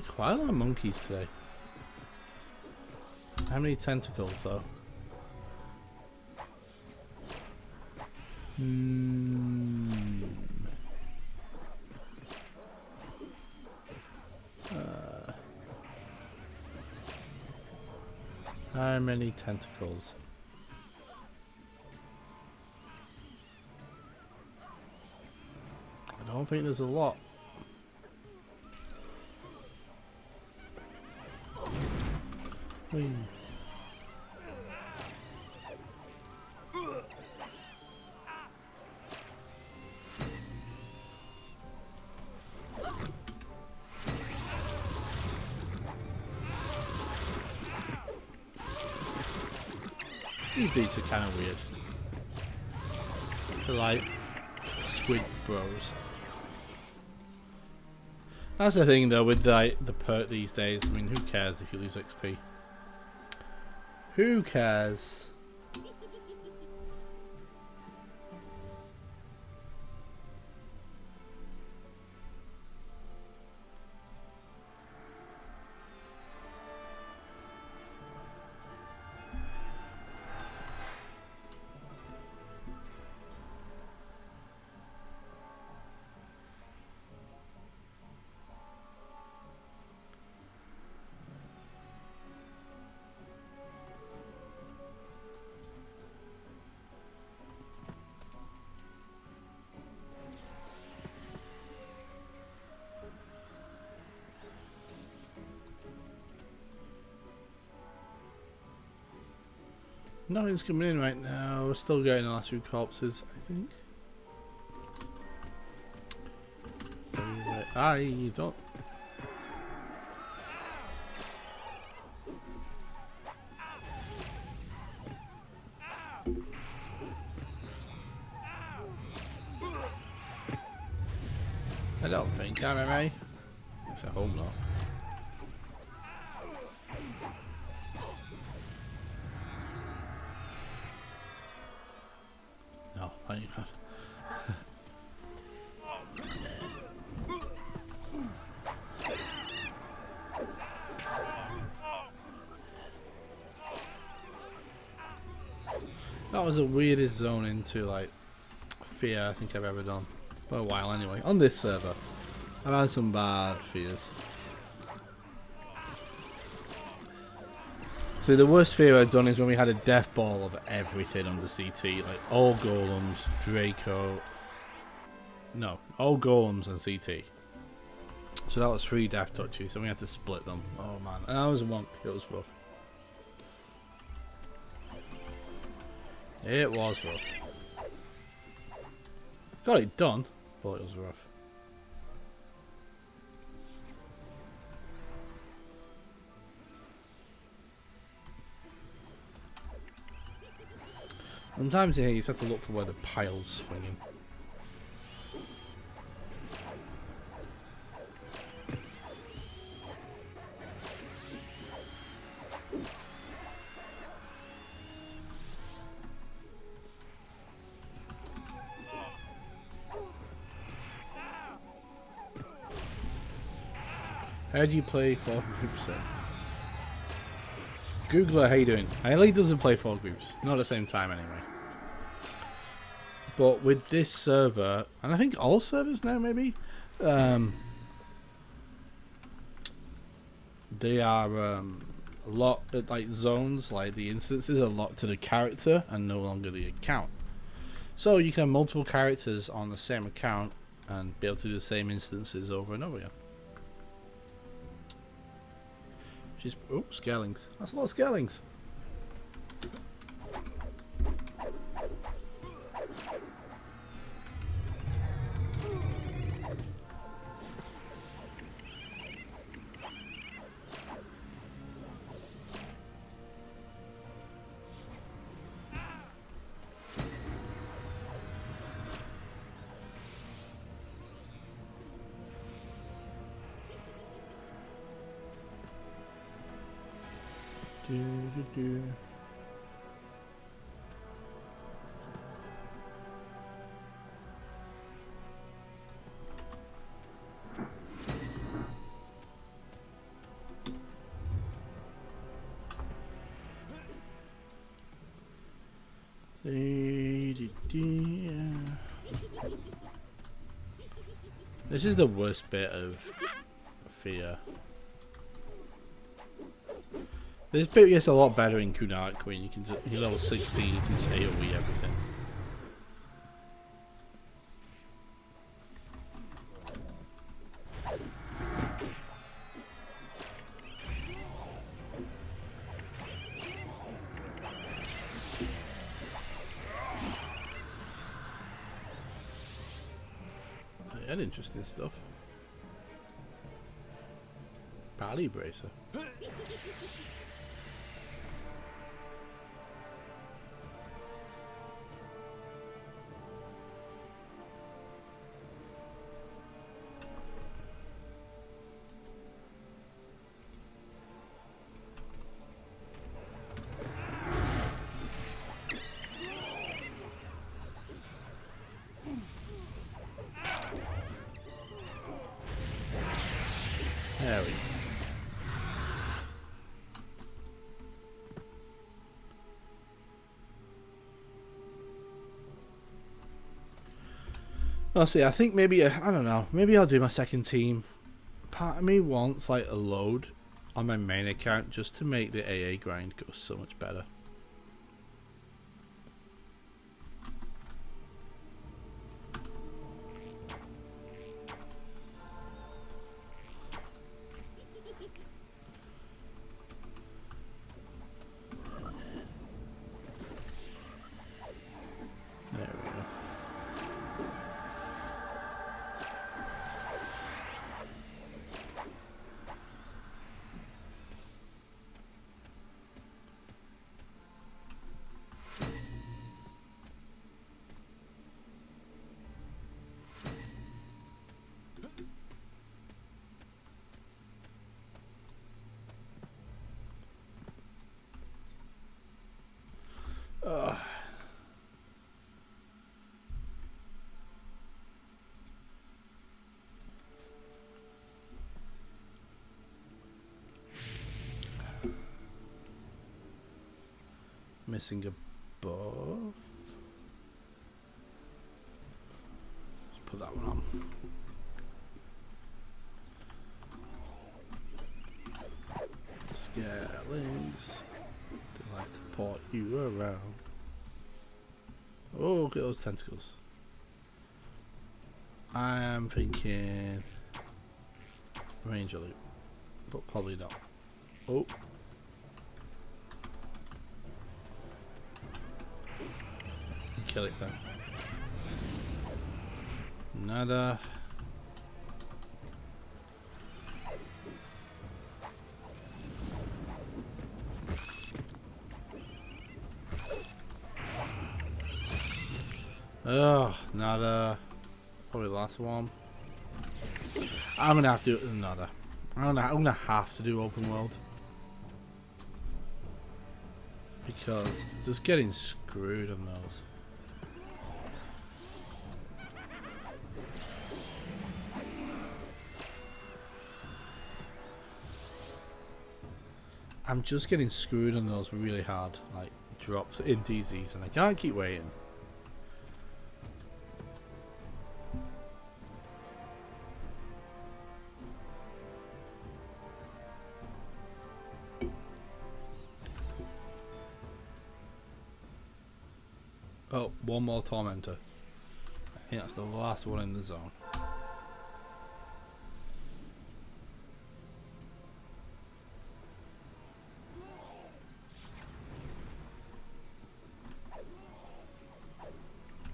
Quite a lot of monkeys today. How many tentacles though? How many tentacles? I don't think there's a lot. Whee. These dudes are kind of weird. They're like squid bros. That's the thing though with the perk these days. I mean, who cares if you lose XP? Who cares? Nothing's coming in right now. We're still getting the last few corpses, I think. I don't. I don't think I'm MMA. I hope not. No, thank God. That was the weirdest zone into like fear I think I've ever done. For a while anyway. On this server. I've had some bad fears. So the worst fear I've done is when we had a death ball of everything under CT. Like all golems, Draco. No, all golems and CT. So that was 3 death touches and we had to split them. Oh man. And I was a monk. It was rough. It was rough. Got it done, but it was rough. Sometimes here you just have to look for where the pile's swinging. How do you play 4 groups then? Googler, how you doing? Yael doesn't play 4 groups. Not at the same time anyway. But with this server, and I think all servers now maybe, they are a lot, like zones, like the instances are locked to the character and no longer the account. So you can have multiple characters on the same account and be able to do the same instances over and over again. Which is, oh, Scarelings. That's a lot of Scarelings. Do. This is the worst bit of fear. This bit gets a lot better in Kunark when you can you're level 16, you can just AoE everything. I had interesting stuff. Bally bracer. There we go. I'll see. I think maybe I don't know. Maybe I'll do my second team. Part of me wants like a load on my main account just to make the AA grind go so much better. There we go. Missing a buff. Let's put that one on. Scarlings. They like to port you around. Oh, look at those tentacles. I am thinking Ranger loop, but probably not. Oh. Kill it then. Nada. Oh, nada. Probably the last one. I'm gonna have to do nada. I'm gonna have to do open world because just getting screwed on those. I'm just getting screwed on those really hard, like drops in DZs, and I can't keep waiting. Oh, one more Tormentor. I think that's the last one in the zone.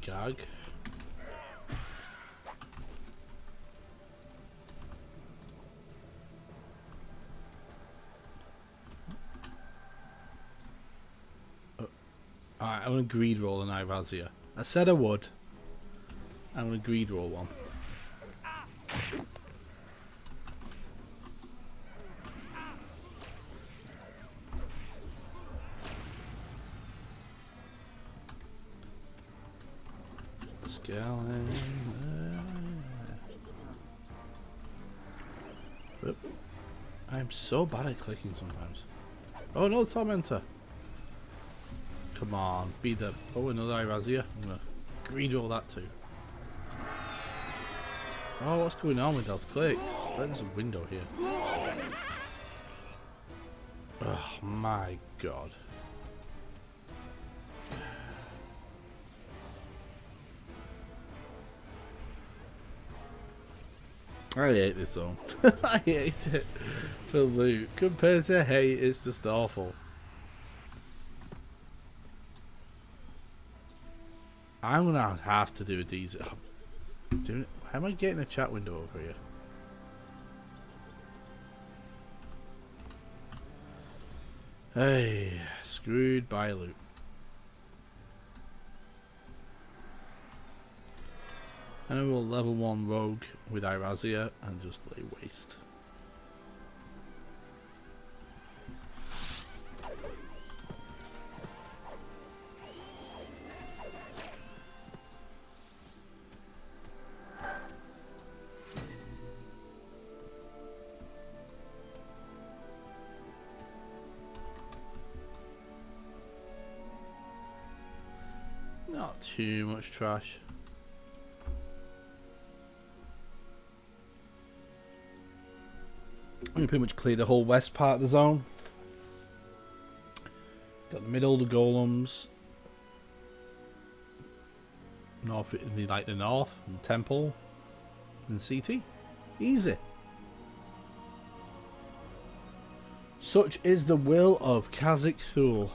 Gag. Alright, I'm gonna greed roll an Ivazia. I said I would. I'm gonna greed roll one. Skeleton. Whoop. I'm so bad at clicking sometimes. Oh no, Tormentor. Come on, be the... Oh, another Irazia. I'm gonna greed all that too. Oh, what's going on with those clicks? There's a window here. Oh my god. I hate this zone. I hate it for loot. Compared to hate, it's just awful. I'm gonna have to do a diesel. How am I getting a chat window over here? Hey, screwed by loot. And I will level 1 rogue with Irazia and just lay waste. Not too much trash. We pretty much cleared the whole west part of the zone. Got the middle, the golems. North, like the north, and temple, and CT. Easy. Such is the will of Kha'Zix Thul.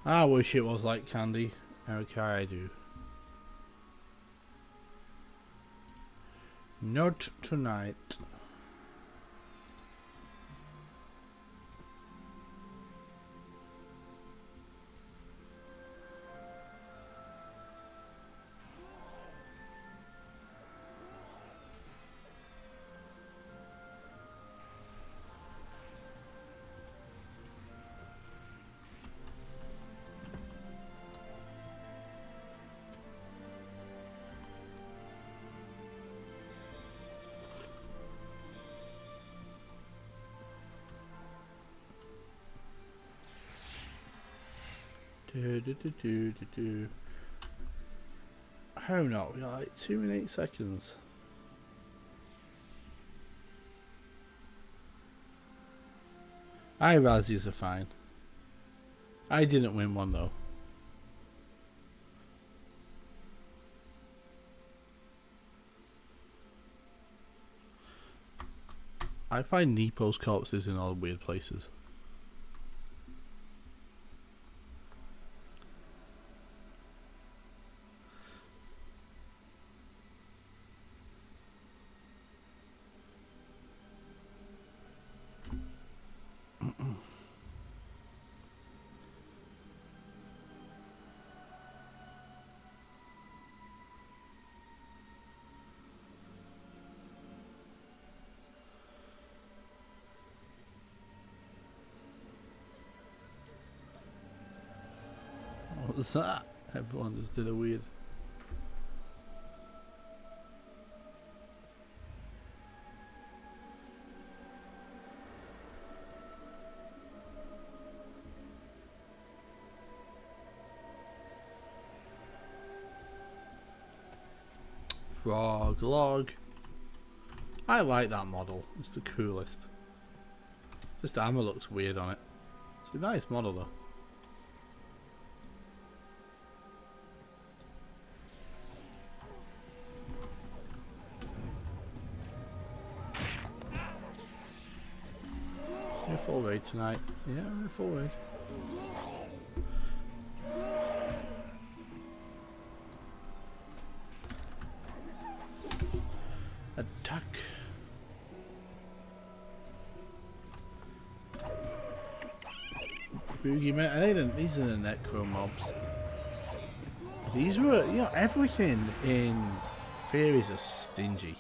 I wish it was like candy. Okay, I do. Not tonight. How not? We got like 2 minutes 8 seconds. Razzies are fine. I didn't win one though. I find Nepo's corpses in all weird places. What was that? Everyone just did a weird... Frog log. I like that model. It's the coolest. Just the armor looks weird on it. It's a nice model though. We're full raid tonight. Yeah, we're full raid. Attack. Boogeyman. These are the necro mobs. These were, you know, everything in Theories are stingy.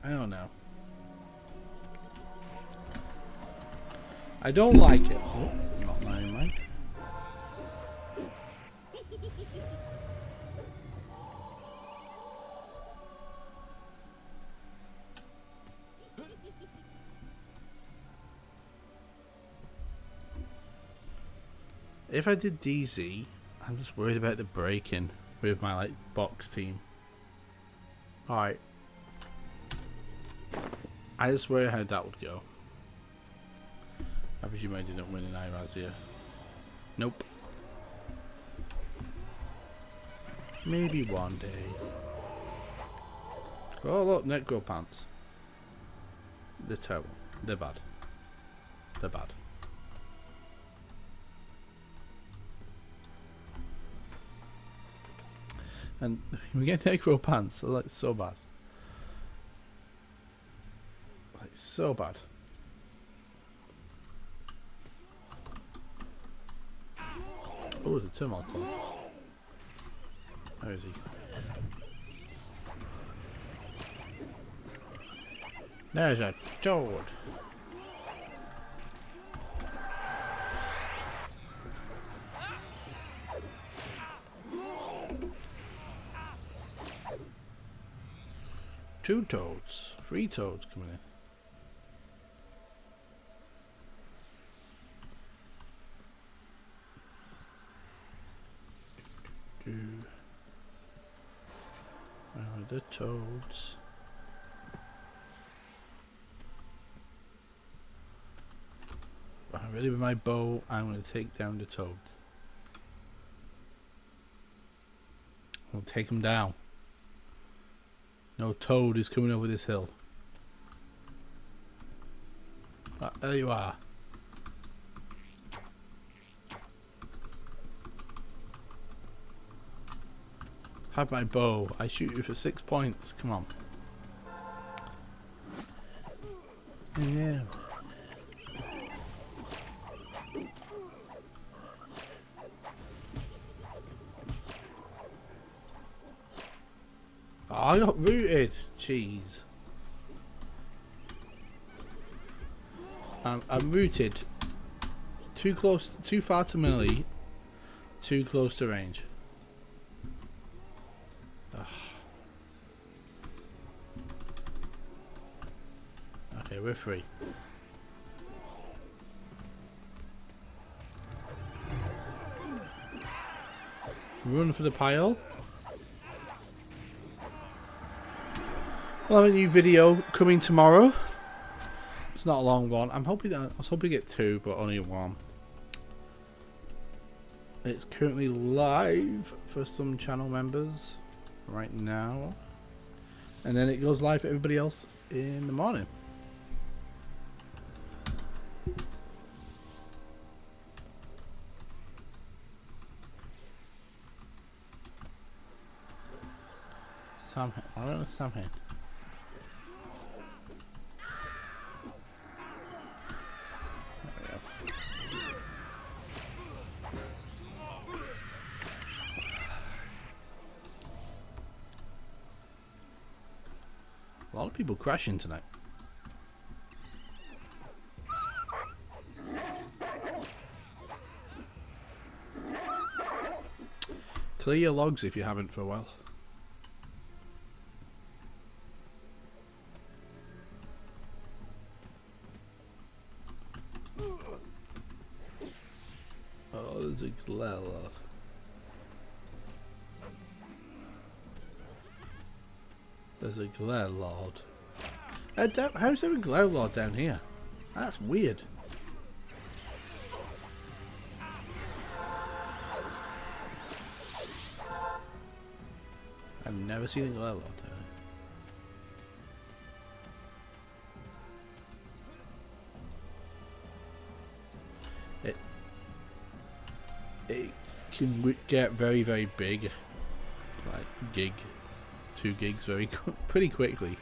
I don't know. I don't like it. Oh, not my mic. If I did DZ, I'm just worried about the break-in with my like box team. Alright. I just worry how that would go. I presume I didn't win an IRAS here. Nope. Maybe one day. Oh look, Necro Pants. They're terrible. They're bad. They're bad. And we get Necro Pants, they're like so bad. Like so bad. Oh, the Tumulton. Where is he? There's a toad. Two toads. Three toads coming in. Where are the toads? I'm ready with my bow. I'm going to take down the toads. I'll take them down. No toad is coming over this hill. Ah, there you are. Have my bow. I shoot you for 6 points. Come on. Yeah. Oh, I got rooted. Jeez. I'm rooted. Too close, too far to melee. Too close to range. Ugh. Okay, we're free. Run for the pile. I'll have a new video coming tomorrow. It's not a long one. I was hoping to get 2, but only 1. It's currently live for some channel members right now, and then it goes live for everybody else in the morning. Samhain. I don't know Samhain. A lot of people crashing tonight. Clear your logs if you haven't for a while. Oh, there's a glare lord. There's a glare lord. How's there a glare lord down here? That's weird. I've never seen a glare lord down here. It can get very, very big, like gig 2 gigs pretty quickly.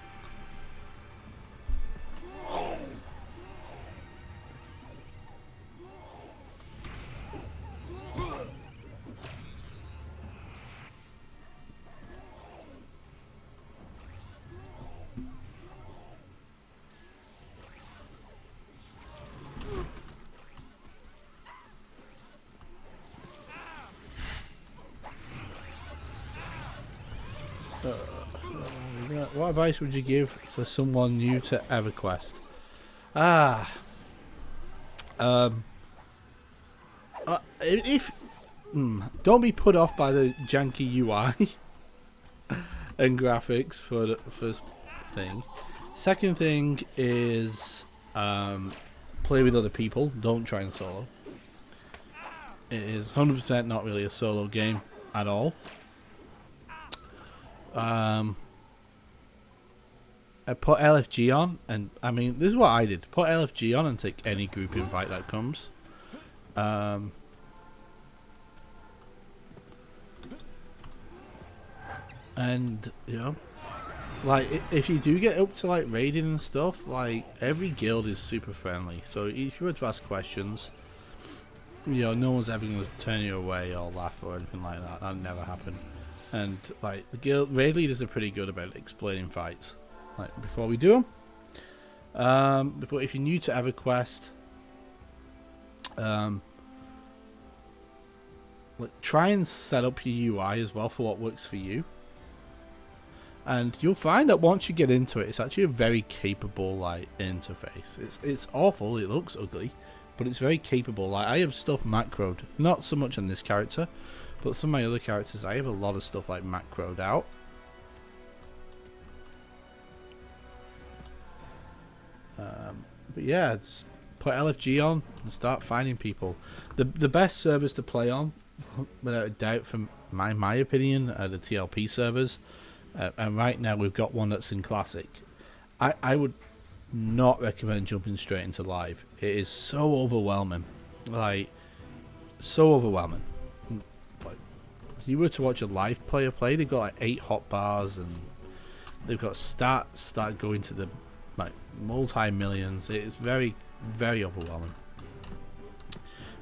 What advice would you give for someone new to Everquest? Don't be put off by the janky UI and graphics for the first thing. Second thing is play with other people. Don't try and solo. It is 100% not really a solo game at all. I put LFG on, and I mean, this is what I did. Put LFG on and take any group invite that comes. And, you know, like, if you do get up to, like, raiding and stuff, like, every guild is super friendly. So if you were to ask questions, you know, no one's ever going to turn you away or laugh or anything like that. That'll never happen. And, like, the guild raid leaders are pretty good about explaining fights. Like, before we do them. If you're new to EverQuest, like, try and set up your UI as well for what works for you. And you'll find that once you get into it, it's actually a very capable, like, interface. It's awful, it looks ugly, but it's very capable. Like, I have stuff macroed, not so much on this character, but some of my other characters, I have a lot of stuff, like, macroed out. But yeah, just put LFG on and start finding people. The best servers to play on, without a doubt, from my opinion, are the TLP servers. And right now we've got one that's in Classic. I would not recommend jumping straight into live. It is so overwhelming. Like, so overwhelming. Like, if you were to watch a live player play, they've got like 8 hotbars and they've got stats start going to the, like, multi-millions. It is very, very overwhelming.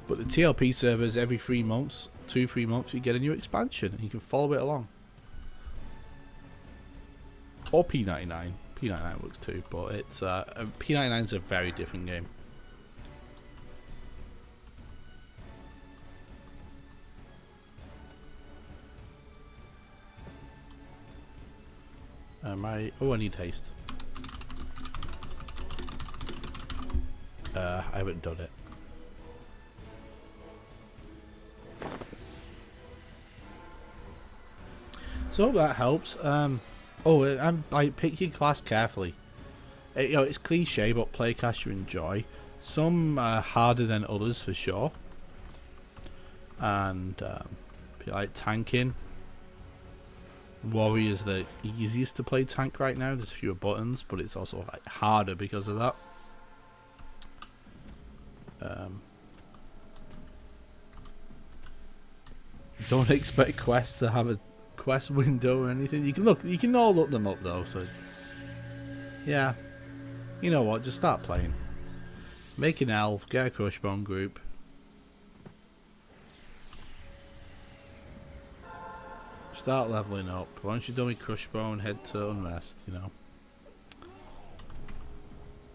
But the TLP servers, every 3 months, 2-3 months, you get a new expansion and you can follow it along. Or P99. P99 works too, but it's P99 is a very different game. I need haste. I haven't done it. So that helps. Pick your class carefully. You know, it's cliche, but play a class you enjoy. Some are harder than others for sure. And if you like tanking, Warrior's the easiest to play tank right now. There's fewer buttons, but it's also like harder because of that. Don't expect quests to have a quest window or anything. You can all look them up though, so it's, yeah, you know what, just start playing. Make an elf, get a crushbone group, start leveling up. Once you're done with crushbone, head to unrest. You know,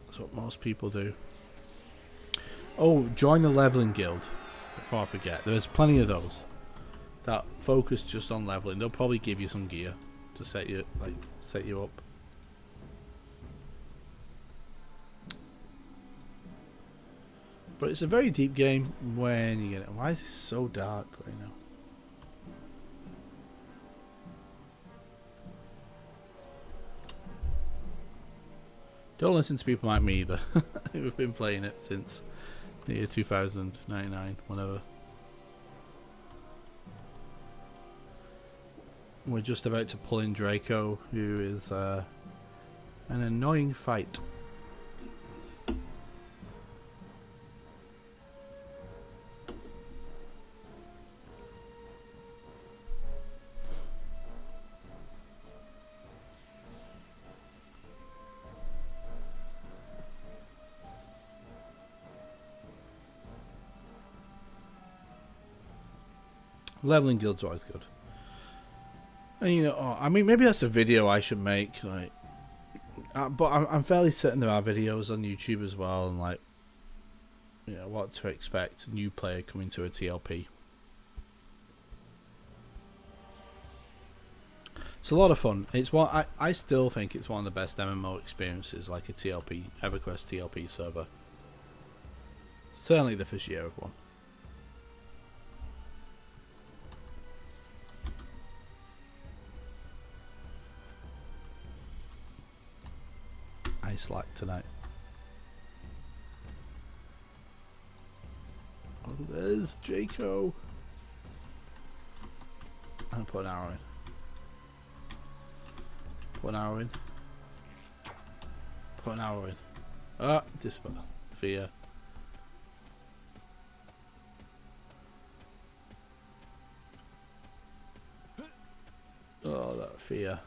that's what most people do. Oh, join the leveling guild before I forget. There's plenty of those that focus just on leveling. They'll probably give you some gear to set you up. But it's a very deep game when you get it. Why is it so dark right now? Don't listen to people like me either who've been playing it since the year 2099, whatever. We're just about to pull in Draco, who is an annoying fight. Leveling guilds are always good. And you know, I mean, maybe that's a video I should make. Like, but I'm fairly certain there are videos on YouTube as well, and like, you know, what to expect. A new player coming to a TLP. It's a lot of fun. It's what I still think it's one of the best MMO experiences, like a TLP, Everquest TLP server. Certainly the first year of one. I slack tonight. Oh, there's Jaco. I'm put an arrow in. Put an arrow in. Put an arrow in. Ah, dispel. Fear. Oh, that fear.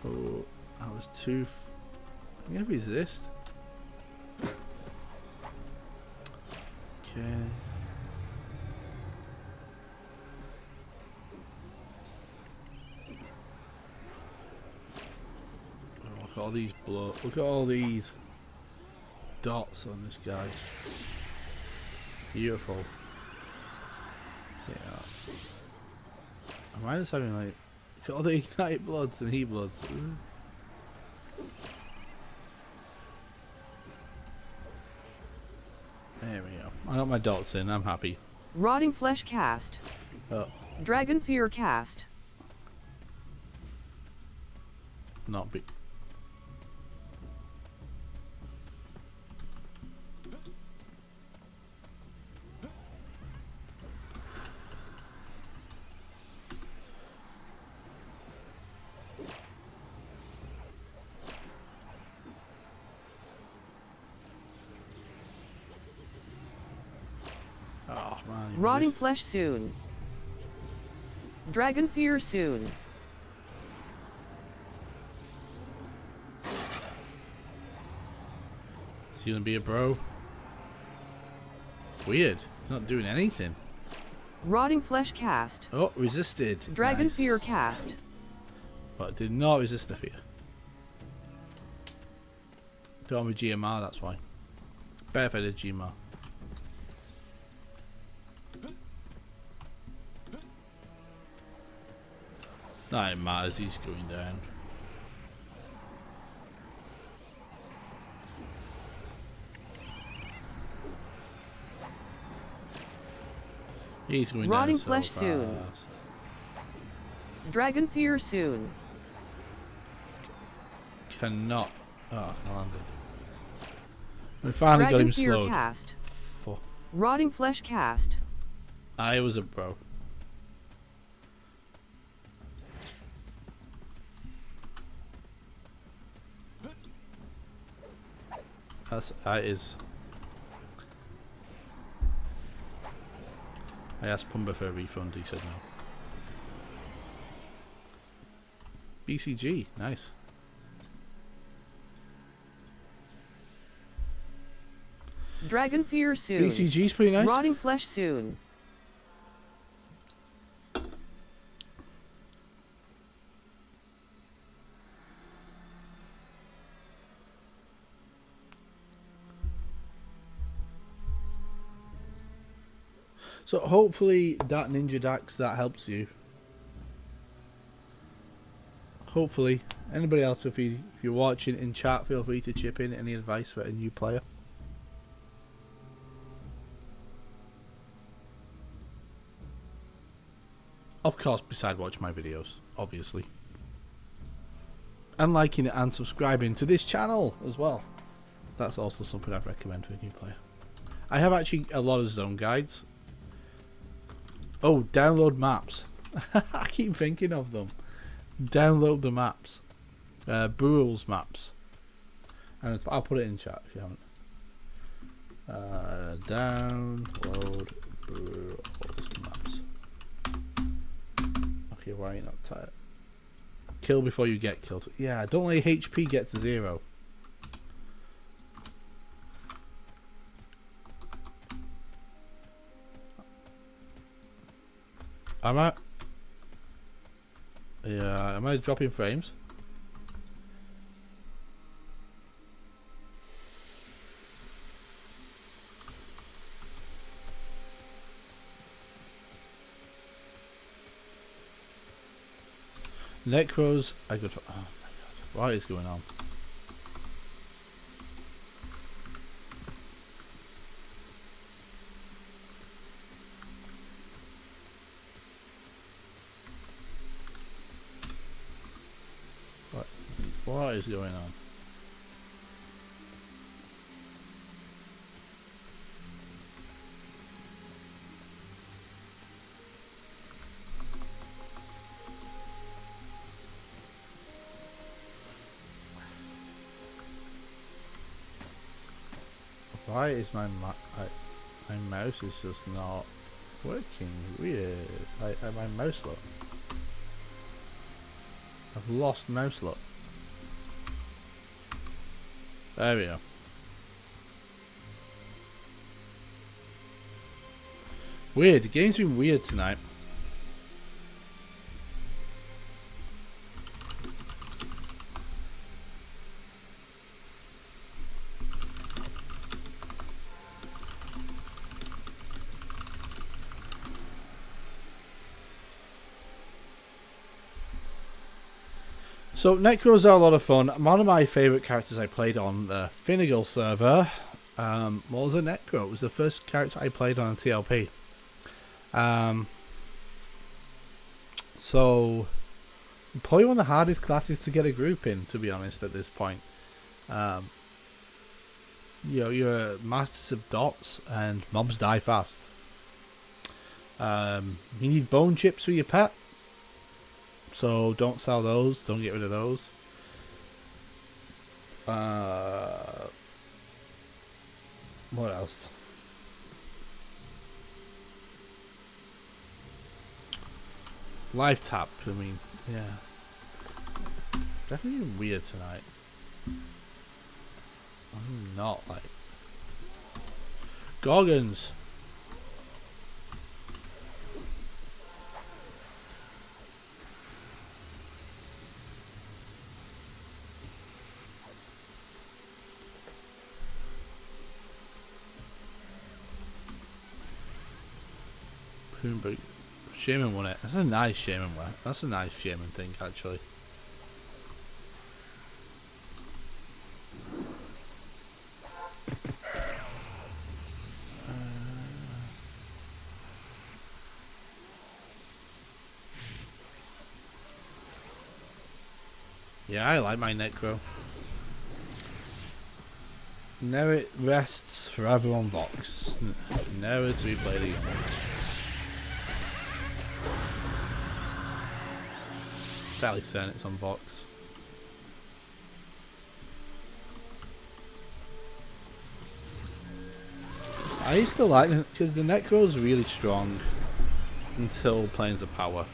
Oh, I was too. Can I resist? Okay. Oh, look at all these look at all these dots on this guy. Beautiful. Yeah. Am I just having like look at all the ignite bloods and heat bloods? There we go. I got my dots in. I'm happy. Rotting Flesh cast. Oh, Dragon Fear cast. not be. Oh man. Rotting Flesh soon. Dragon Fear soon. Is he gonna be a bro? Weird. He's not doing anything. Rotting Flesh cast. Oh, resisted. Dragon Nice. Fear cast. But did not resist the fear. Don't have a GMR, that's why. Better if I did GMR. No, it matters, he's going down. He's going Rotting down so Flesh fast. soon. Dragon Fear soon. Cannot. Oh, I landed. We finally got Dragon him Fear slowed. cast. Fuck. Rotting Flesh cast. I was a bro. That is. I asked Pumba for a refund, he said no. BCG, nice. Dragon Fear soon. BCG's pretty nice. Rotting Flesh soon. So hopefully that Ninja Dax, that helps you. Hopefully. Anybody else, if you're watching in chat, feel free to chip in any advice for a new player. Of course, besides watching my videos, obviously. And liking it and subscribing to this channel as well. That's also something I'd recommend for a new player. I have actually a lot of zone guides. Oh, download maps. I keep thinking of them. Download the maps. Burul's maps. And I'll put it in chat if you haven't. Download Burul's maps. Okay, why are you not tired? Kill before you get killed. Yeah, don't let HP get to 0. Am I? Yeah, am I dropping frames? Necros, I could. Oh my god, what is going on? What is going on? Why is my mouse is just not working? Weird. My mouse look. I've lost mouse look. There we go. Weird. The game's been weird tonight. So Necros are a lot of fun. One of my favourite characters I played on the Phinny server was a Necro. It was the first character I played on TLP. So probably one of the hardest classes to get a group in, to be honest, at this point. You know, you're masters of dots and mobs die fast. You need bone chips for your pet. So don't sell those. Don't get rid of those. What else? Live tap. I mean, yeah. Definitely weird tonight. I'm not like Gorgons. But Shaman won it. That's a nice Shaman one. That's a nice Shaman thing, actually. Yeah, I like my Necro. Now it rests forever on Vox. Never to be played again. Fairly certain it's on Vox. I used to like it because the Necro is really strong until Planes of Power.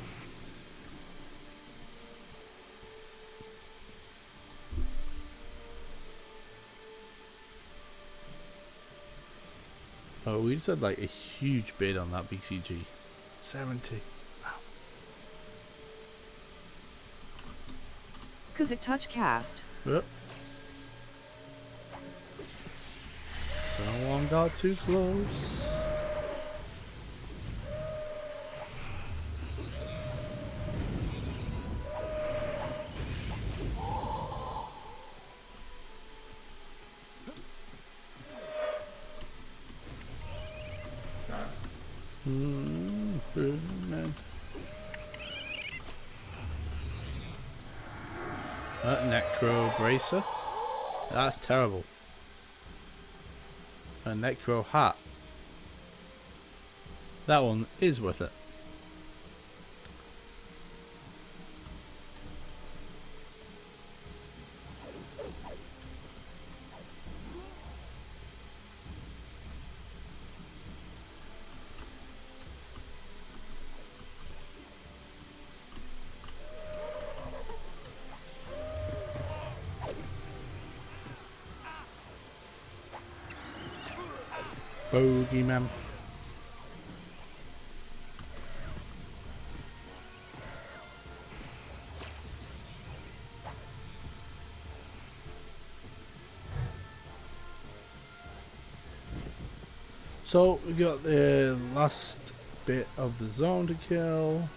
Oh, we just had like a huge bid on that BCG. 70. Wow. Cause it touch cast. Yep. Someone got too close. Man. That Necro Bracer. That's terrible. A Necro Hat. That one is worth it. Bogeyman. So we got the last bit of the zone to kill.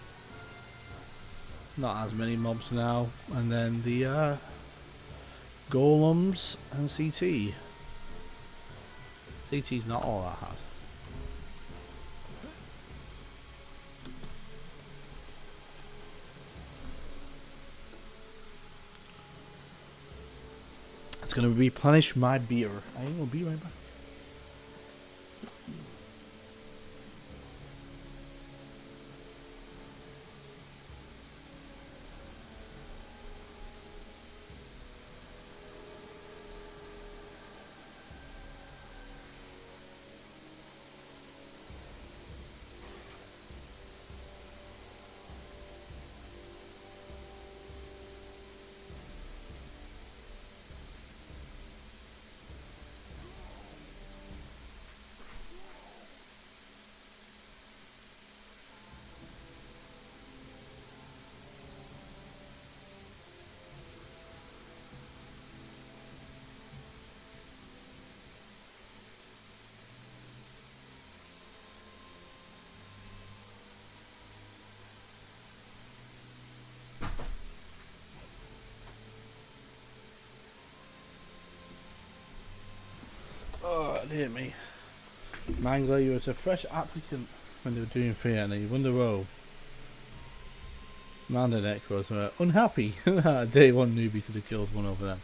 Not as many mobs now, and then the golems and CT. CT's not all that hard. It's gonna replenish my beer. I will be right back. Oh, it hit me. Mangler, you was a fresh applicant when they were doing Phinny. You won the role. Amanda Necros were unhappy. Day one newbie to the killed one over them.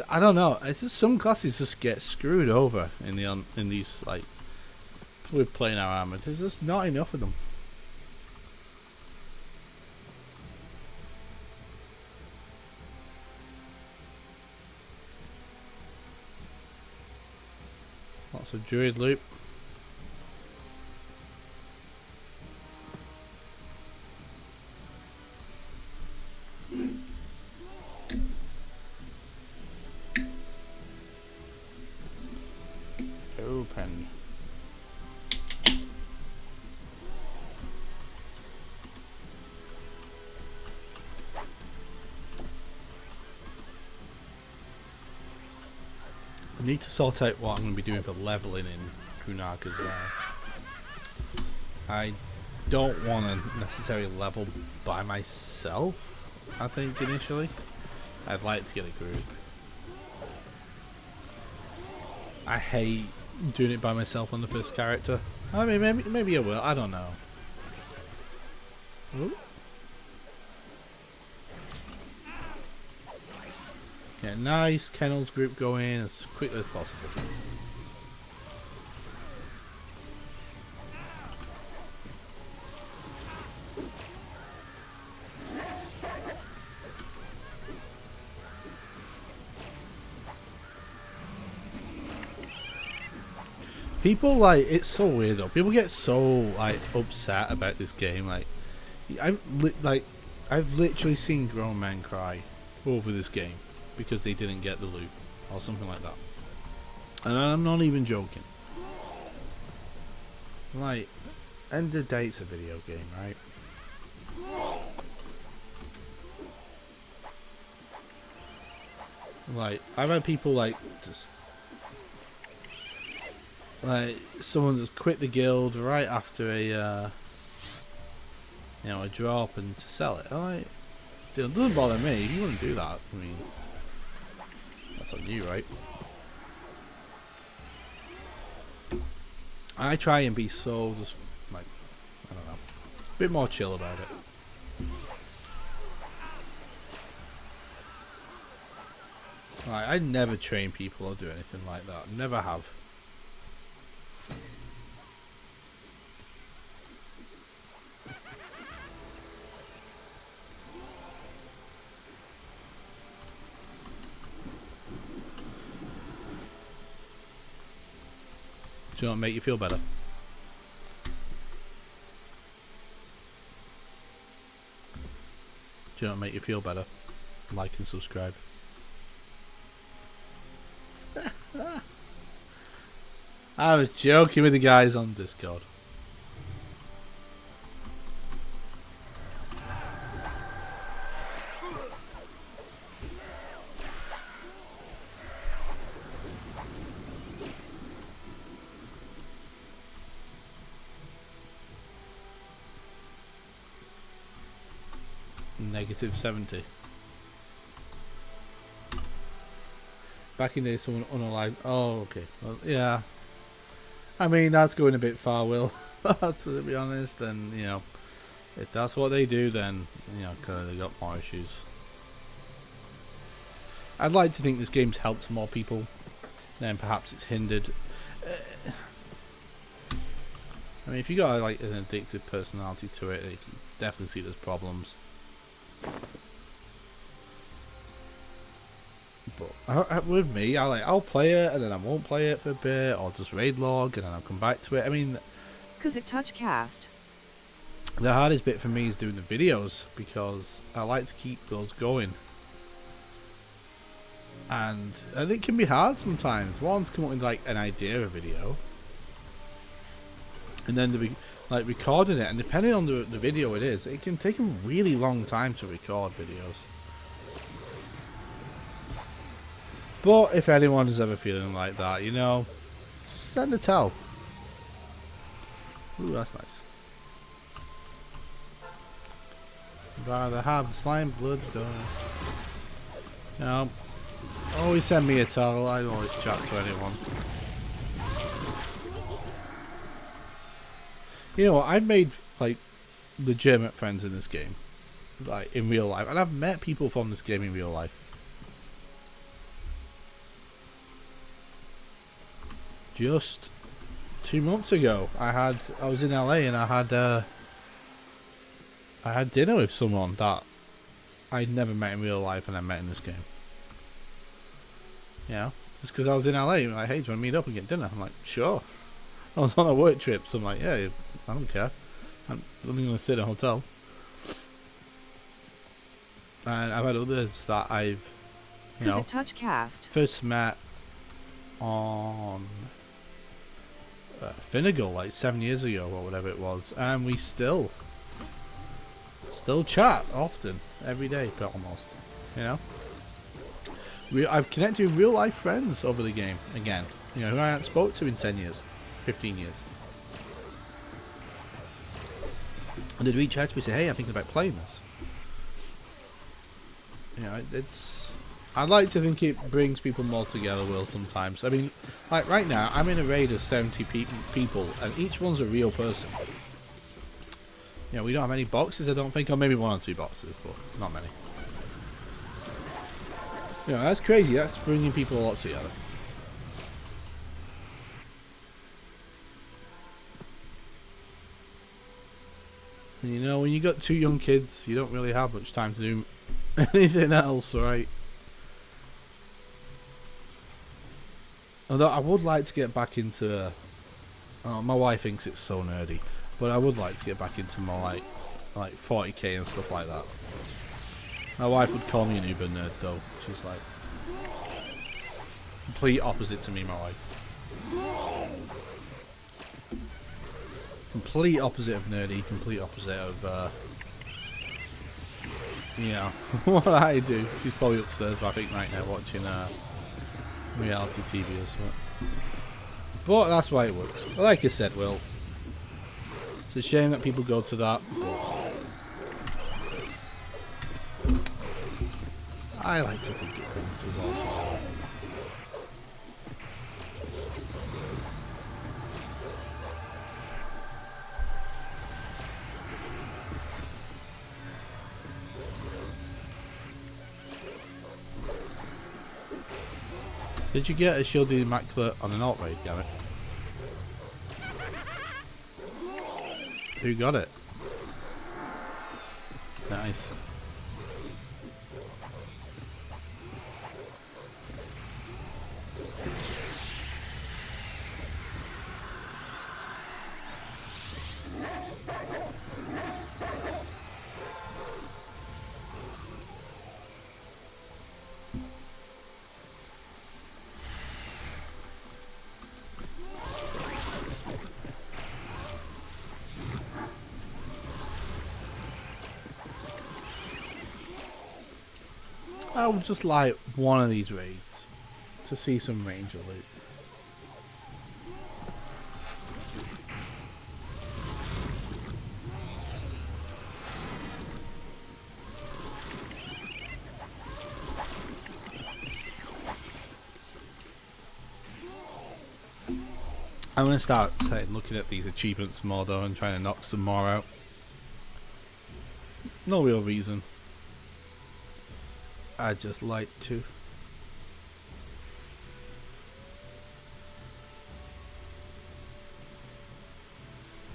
I don't know. It's just some classes just get screwed over in the in these like we're playing our armor. There's just not enough of them. Lots of druid loot. Open. I need to sort out what I'm going to be doing for leveling in Kunag as well. I don't want to necessarily level by myself, I think initially. I'd like to get a group. I hate doing it by myself on the first character. I mean, maybe I will. I don't know. Ooh. Get a nice kennels group going as quickly as possible. People like it's so weird though. People get so like upset about this game. Like I've literally seen grown men cry over this game because they didn't get the loot or something like that. And I'm not even joking. Like, end of date's a video game, right? Like I've had people like just. Like someone just quit the guild right after a you know, a drop and to sell it. Like, it doesn't bother me. If you wouldn't do that, I mean, that's on you, right? I try and be so just like, I don't know, a bit more chill about it. Like, I never train people or do anything like that. Never have. Do you know what make you feel better? Do you know what make you feel better? Like and subscribe. I was joking with the guys on Discord. -70. Back in the day, someone unalive. Oh, okay. Well, yeah. I mean, that's going a bit far, Will. To be honest, and you know, if that's what they do, then you know, clearly they got more issues. I'd like to think this game's helped more people, then perhaps it's hindered. I mean, if you got like an addictive personality to it, you can definitely see there's problems. But with me, I'll play it and then I won't play it for a bit, or just raid log and then I'll come back to it. I mean, Cause it touch cast. the hardest bit for me is doing the videos because I like to keep those going. And it can be hard sometimes. One, to come up with like an idea of a video, and then like recording it, and depending on the video it can take a really long time to record videos. But if anyone is ever feeling like that, you know, send a tell. Ooh, that's nice. Rather have slime blood done. You know, always send me a tell. I always chat to anyone. You know what? I've made like legitimate friends in this game, like in real life, and I've met people from this game in real life. Just 2 months ago, I was in LA and I had dinner with someone that I'd never met in real life, and I met in this game. You know, just because I was in LA, like, hey, do you want to meet up and get dinner? I'm like, sure. I was on a work trip, so I'm like, yeah, I don't care. I'm only going to sit in a hotel. And I've had others that I've, you know, touch cast. first met on Phinny like 7 years ago or whatever it was, and we still chat often, every day, but almost, you know. I've connected with real life friends over the game again, you know, who I haven't spoke to in 10 years, 15 years. And they'd reach out to me and say, hey, I'm thinking about playing this. You know, I'd like to think it brings people more together, Will, sometimes. I mean, like right now, I'm in a raid of 70 people, and each one's a real person. You know, we don't have any boxes, I don't think, or maybe 1 or 2 boxes, but not many. You know, that's crazy. That's bringing people a lot together. And you know, when you got 2 young kids, you don't really have much time to do anything else, right? Although I would like to get back into... my wife thinks it's so nerdy, but I would like to get back into more like 40k and stuff like that. My wife would call me an uber nerd though. She's like... complete opposite to me, my wife. Complete opposite of nerdy, complete opposite of... you know, what I do. She's probably upstairs, I think, right now watching reality TV or something. But that's why it works. Like I said, Will, it's a shame that people go to that. I like to think it brings us all together. Did you get a Shield the Immaculate on an alt raid, Garrett? Who got it? Nice. I would just like one of these raids to see some ranger loot. I'm gonna start looking at these achievements more though and trying to knock some more out. No real reason. I just like to.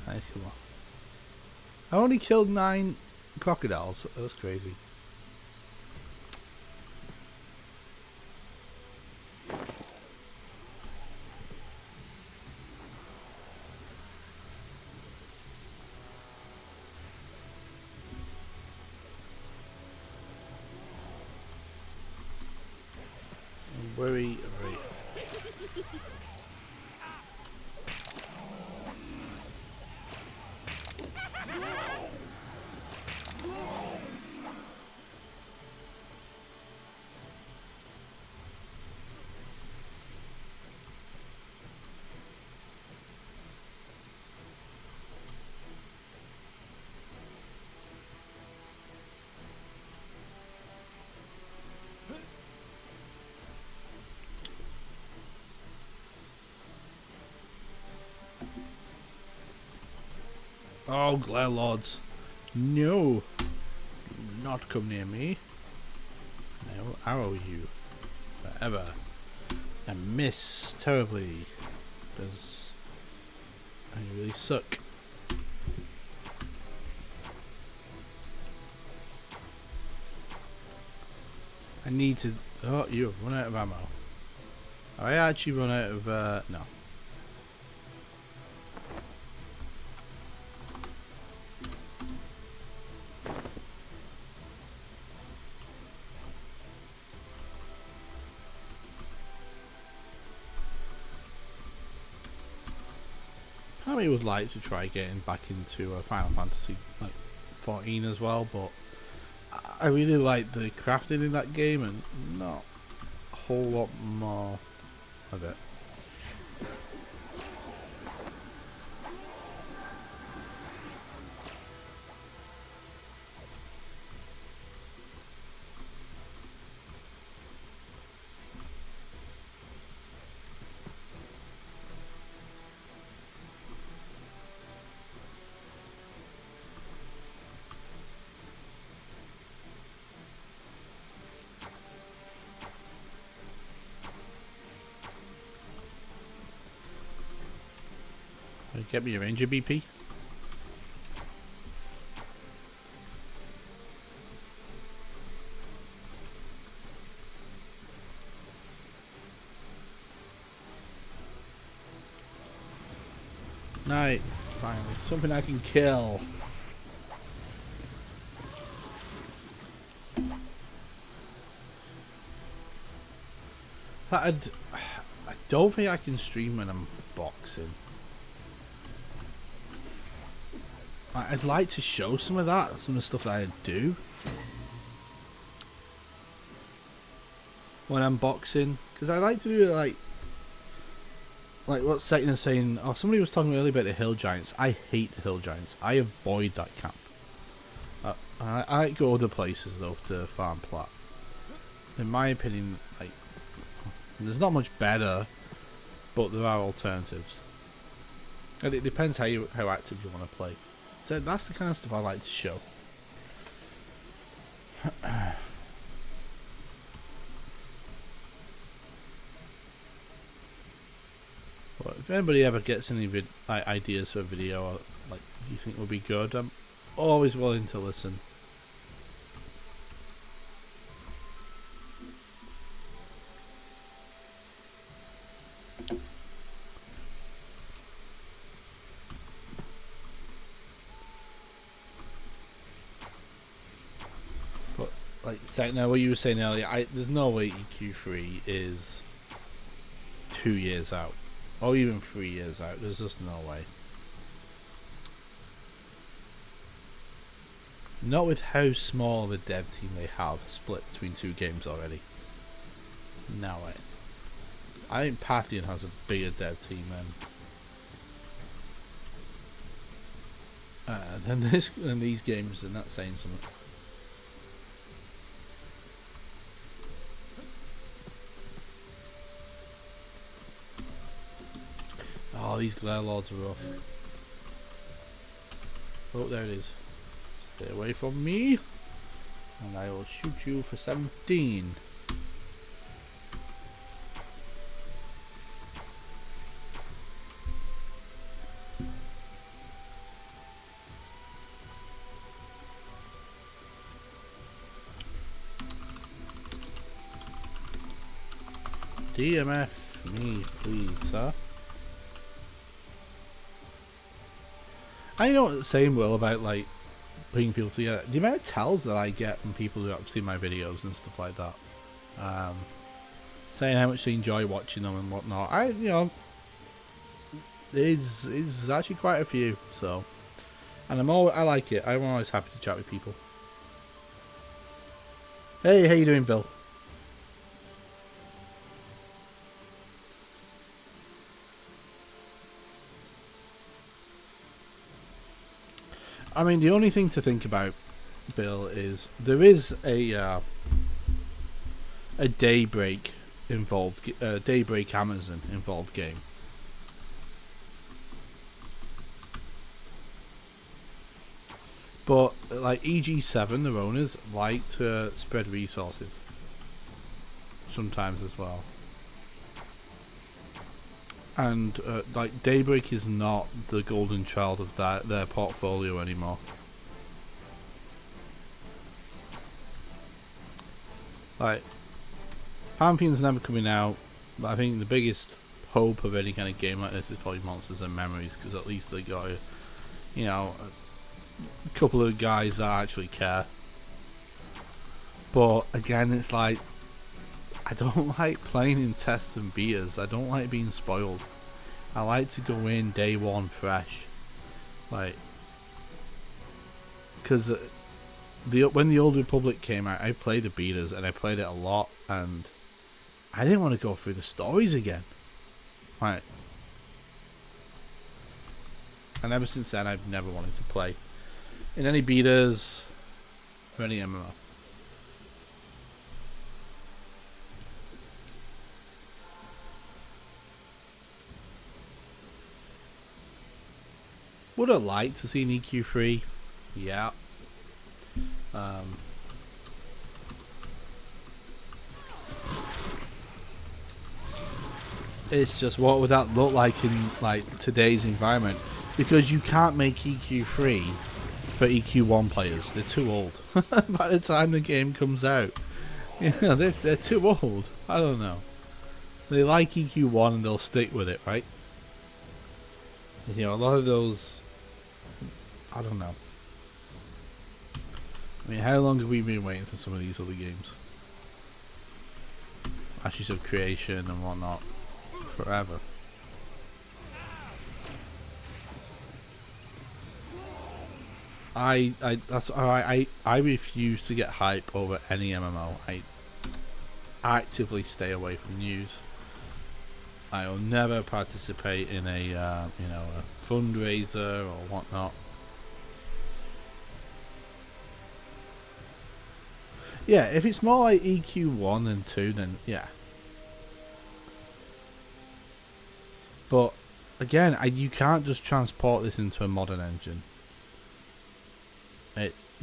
Nice, come on. I only killed 9 crocodiles. That's crazy. Worry. Oh, Glare Lords. No. Do not come near me. I will arrow you. Forever. And miss terribly. Because I really suck. I need to... Oh, you've run out of ammo. I actually run out of... no. I would like to try getting back into Final Fantasy like 14 as well, but I really like the crafting in that game and not a whole lot more of it. Get me a Ranger BP. Night, finally. Something I can kill. I don't think I can stream when I'm boxing. I'd like to show some of that, some of the stuff that I do when I'm boxing, because I like to do it like what Setting is saying. Oh, somebody was talking earlier about the hill giants. I hate the hill giants. I avoid that camp. I go other places though to farm plat. In my opinion, like there's not much better, but there are alternatives. And it depends how active you want to play. So that's the kind of stuff I like to show. But if anybody ever gets any ideas for a video or like you think would be good, I'm always willing to listen. Like now, what you were saying earlier, there's no way EQ3 is 2 years out, or even 3 years out. There's just no way. Not with how small of a dev team they have, split between 2 games already. No way. I think Pathian has a bigger dev team than these games, and that's saying something. Oh, these glare lords are rough. Oh, there it is. Stay away from me, and I will shoot you for 17. DMF me, please, sir. I know what the saying will about like bringing people together. The amount of tells that I get from people who have seen my videos and stuff like that, saying how much they enjoy watching them and whatnot. Is actually quite a few. So, and I like it. I'm always happy to chat with people. Hey, how you doing, Bill? I mean, the only thing to think about, Bill, is there is a Daybreak involved, Daybreak Amazon involved game. But like EG7, the owners like to spread resources sometimes as well. And like Daybreak is not the golden child of their portfolio anymore. Like Pantheon's never coming out, but I think the biggest hope of any kind of game like this is probably Monsters and Memories, because at least they got a couple of guys that actually care. But again, it's like, I don't like playing in tests and betas. I don't like being spoiled. I like to go in day one fresh, like, because when the Old Republic came out, I played the betas and I played it a lot, and I didn't want to go through the stories again. Right. And ever since then, I've never wanted to play in any betas or any MMO. Would I like to see an EQ3? Yeah. It's just, what would that look like in like today's environment? Because you can't make EQ3 for EQ1 players. They're too old. By the time the game comes out, they're too old. I don't know. They like EQ1 and they'll stick with it, right? A lot of those, I don't know. I mean, how long have we been waiting for some of these other games? Ashes of Creation and whatnot. Forever. I refuse to get hype over any MMO. I actively stay away from news. I will never participate in a fundraiser or whatnot. Yeah, if it's more like EQ1 and 2, then yeah. But again, you can't just transport this into a modern engine.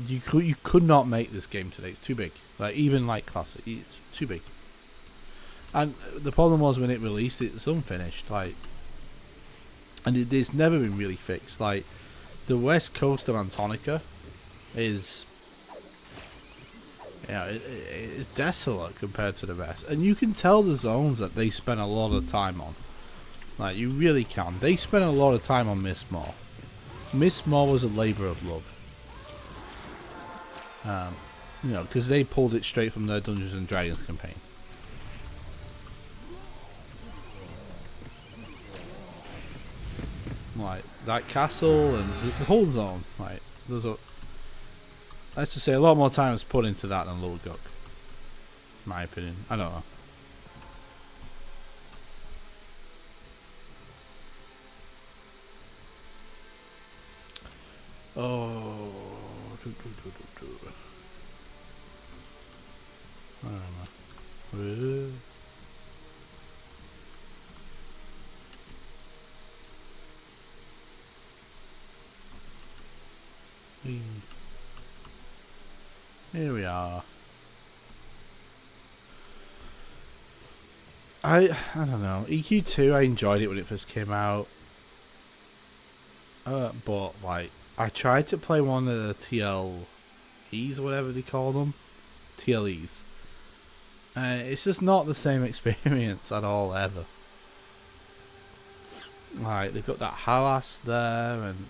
You could not make this game today. It's too big. Like, even like classic, it's too big. And the problem was when it released, it's unfinished. Like, and it's never been really fixed. Like, the west coast of Antonica is, it's desolate compared to the rest. And you can tell the zones that they spent a lot of time on. Like, you really can. They spent a lot of time on Mistmore. Mistmore was a labour of love. Because they pulled it straight from their Dungeons and Dragons campaign. Like, that castle and the whole zone. Like, let's just say a lot more time was put into that than Little Guk. In my opinion. I don't know. Oh, I don't know. Here we are. I don't know. EQ2, I enjoyed it when it first came out. But like, I tried to play one of the TLEs or whatever they call them. TLEs. It's just not the same experience at all, ever. Like, they've got that harass there, and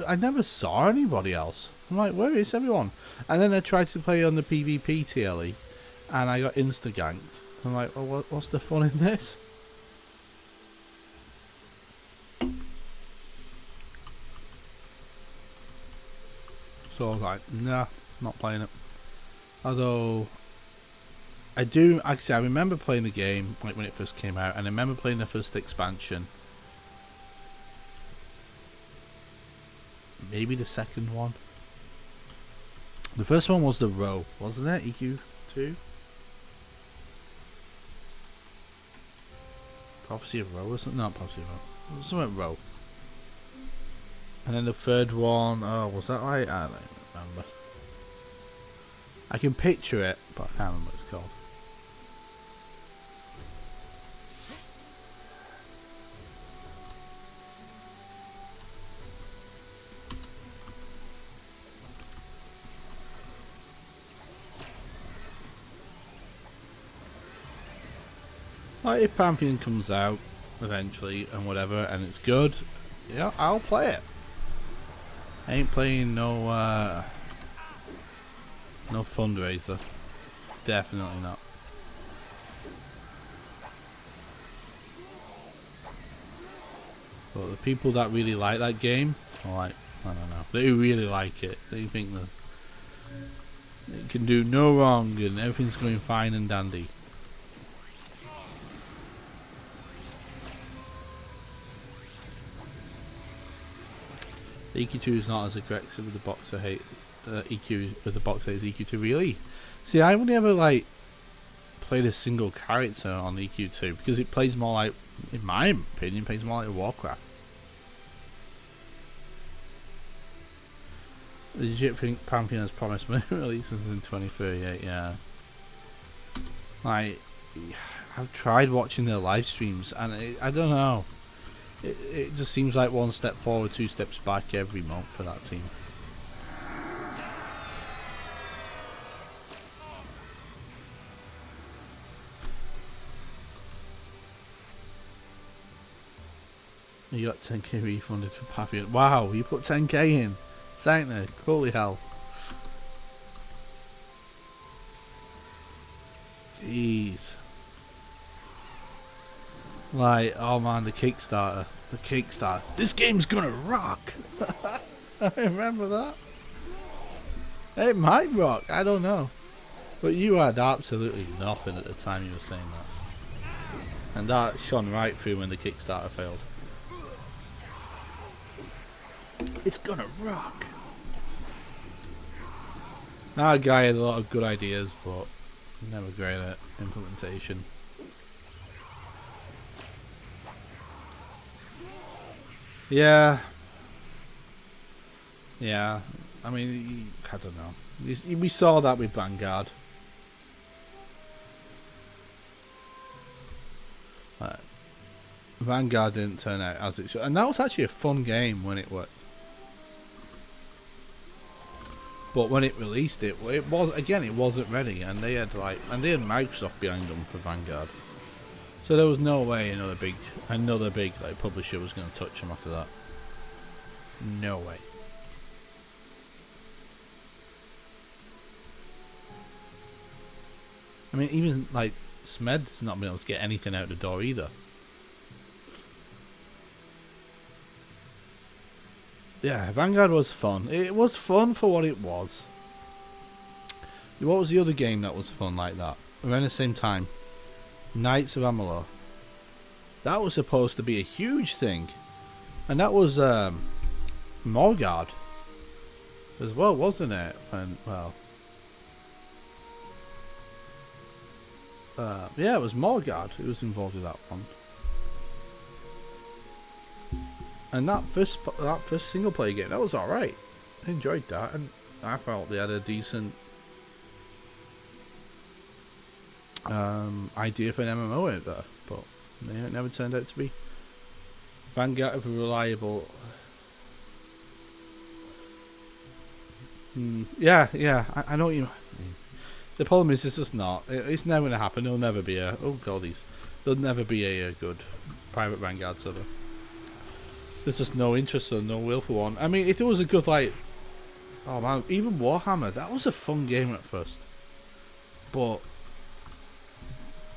I never saw anybody else. I'm like, where is everyone? And then I tried to play on the PvP TLE, and I got insta-ganked. I'm like, well, what's the fun in this? So I was like, nah, not playing it. Although, actually, I remember playing the game like when it first came out, and I remember playing the first expansion. Maybe the second one. The first one was the Row, wasn't it? EQ2? Prophecy of Row or something? Not Prophecy of Row. It was something Row. And then the third one, oh, was that right? I don't even remember. I can picture it, but I can't remember what it's called. Like, if Pantheon comes out eventually and whatever, and it's good, yeah, I'll play it. I ain't playing no fundraiser. Definitely not. But the people that really like that game, are like, I don't know, they really like it. They think that it can do no wrong and everything's going fine and dandy. EQ2 is not as aggressive with the boxer hate. EQ with the boxer is EQ2 really. See, I only ever like played a single character on EQ2 because it plays more like, in my opinion, plays more like Warcraft. The legit think Pantheon has promised me releases in 2038. Yeah. Like, I've tried watching their live streams and I don't know. It just seems like one step forward, two steps back every month for that team. You got 10k refunded for Pantheon. Wow, you put 10k in. Sancner, holy hell. Jeez. Like, oh man, the Kickstarter. The Kickstarter. This game's gonna rock! I remember that. It might rock, I don't know. But you had absolutely nothing at the time you were saying that. And that shone right through when the Kickstarter failed. It's gonna rock! That guy had a lot of good ideas, but never great at implementation. Yeah. Yeah. I mean, I don't know. We saw that with Vanguard. Vanguard didn't turn out as it should. And that was actually a fun game when it worked. But when it released it wasn't ready, and they had Microsoft behind them for Vanguard. So there was no way another big like publisher was going to touch them after that. No way. I mean, even like Smed's not been able to get anything out the door either. Yeah, Vanguard was fun. It was fun for what it was. What was the other game that was fun like that? Around the same time. Knights of Amalur. That was supposed to be a huge thing. And that was Morgard as well, wasn't it? And well, yeah, it was Morgard who was involved with that one. And that first single player game, that was alright. enjoyed that, and I felt they had a decent idea for an MMO out there, but it never turned out to be. Vanguard of a reliable. Yeah, I know what you mean. The problem is, it's just not. It's never going to happen. There'll never be a. Oh god, there'll never be a good private Vanguard server. There's just no interest or no will for one. I mean, if there was a good, like, oh man, even Warhammer, that was a fun game at first, but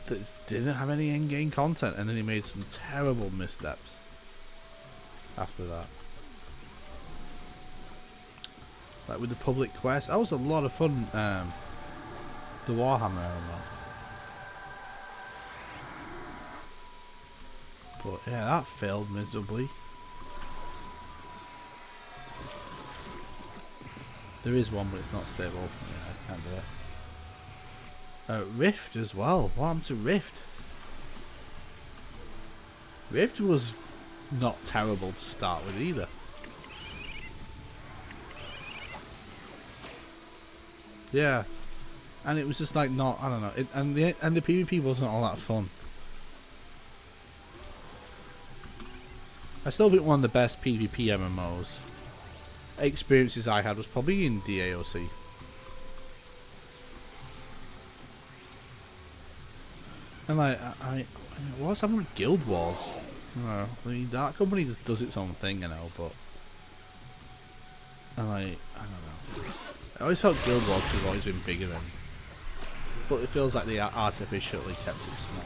it didn't have any in-game content, and then he made some terrible missteps after that. Like with the public quest, that was a lot of fun. The Warhammer element. But yeah, that failed miserably. There is one, but it's not stable. Yeah, I can't do it. Rift as well. What happened to Rift? Rift was not terrible to start with either. Yeah, and it was just like not. I don't know. And the PvP wasn't all that fun. I still think one of the best PvP MMOs experiences I had was probably in DAOC. And like, what's happening with Guild Wars? I mean, that company just does its own thing, you know, but and like, I don't know. I always felt Guild Wars could have always been bigger than, but it feels like they artificially kept it small.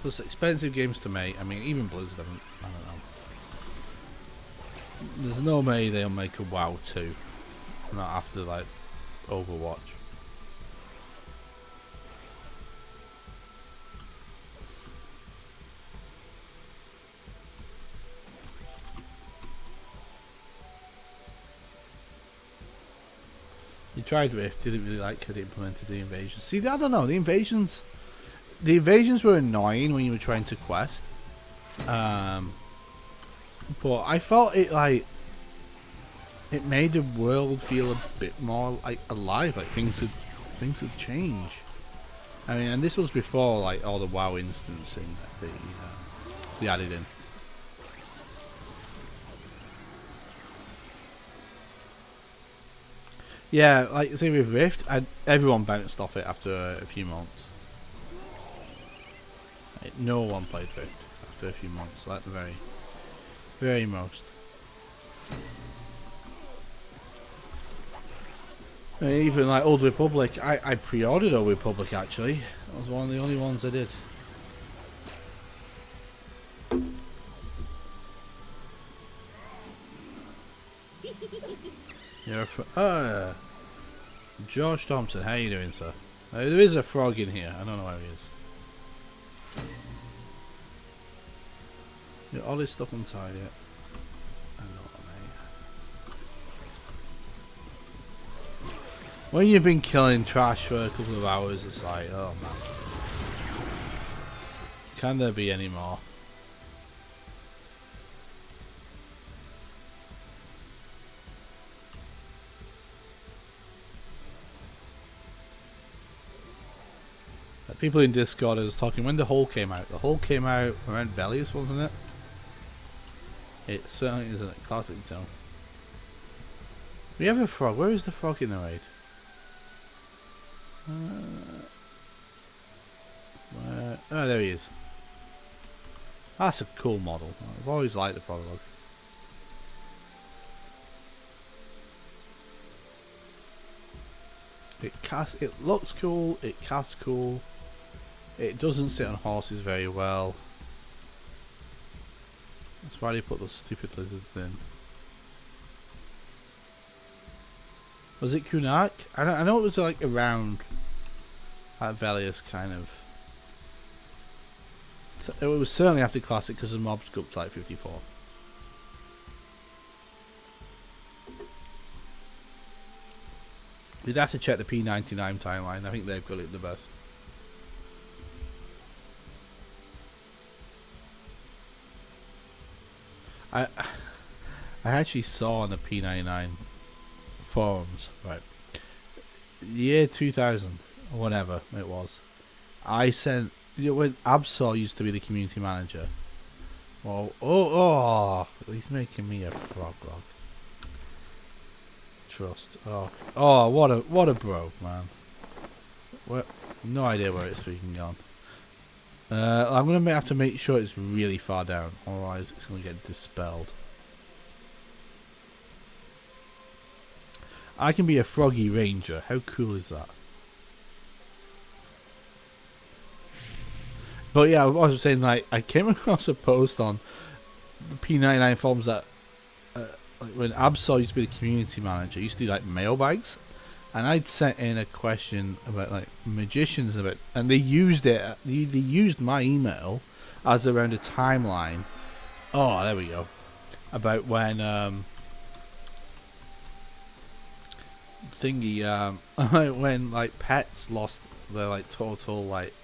Plus expensive games to make. I mean, even Blizzard, I don't know. There's no way they'll make a WoW 2. Not after, like, Overwatch. You tried Rift, didn't really like how they implemented the invasion. See, I don't know, the invasions were annoying when you were trying to quest. But I felt it like it made the world feel a bit more like alive, like things had changed. I mean, and this was before like all the WoW instancing that they added in. Yeah, like say with Rift, everyone bounced off it after a few months. Like, no one played Rift after a few months, like the very most. And even like Old Republic, I pre-ordered Old Republic actually. That was one of the only ones I did. You're a Josh Thompson, how you doing, sir? There is a frog in here. I don't know where he is. Yeah, all this stuff untied yet. I know, mate. When you've been killing trash for a couple of hours, it's like, oh man. Can there be any more? People in Discord is talking when the Hull came out. The Hull came out around Velius, wasn't it? It certainly isn't a classic zone. We have a frog. Where is the frog in the raid? Oh, there he is. That's a cool model. I've always liked the frog look. It looks cool. It casts cool. It doesn't sit on horses very well. That's why they put those stupid lizards in. Was it Kunark? I know it was like around that Velius kind of. It was certainly after Classic because the mobs go up to like 54. You'd have to check the P99 timeline. I think they've got it the best. I I actually saw on the P99 forums, right, the year 2000 or whatever it was. I sent, when Absol used to be the community manager. Well, he's making me a frog log. Trust. What a bro, man. What? No idea where it's freaking gone. I'm gonna have to make sure it's really far down, otherwise it's gonna get dispelled. I can be a froggy ranger. How cool is that? But yeah, I was saying, like, I came across a post on the P99 forums that like when Absol used to be the community manager, he used to do like mailbags, and I'd sent in a question about like magicians and they used it. They used my email as around a timeline. Oh, there we go. About when when like pets lost their like total like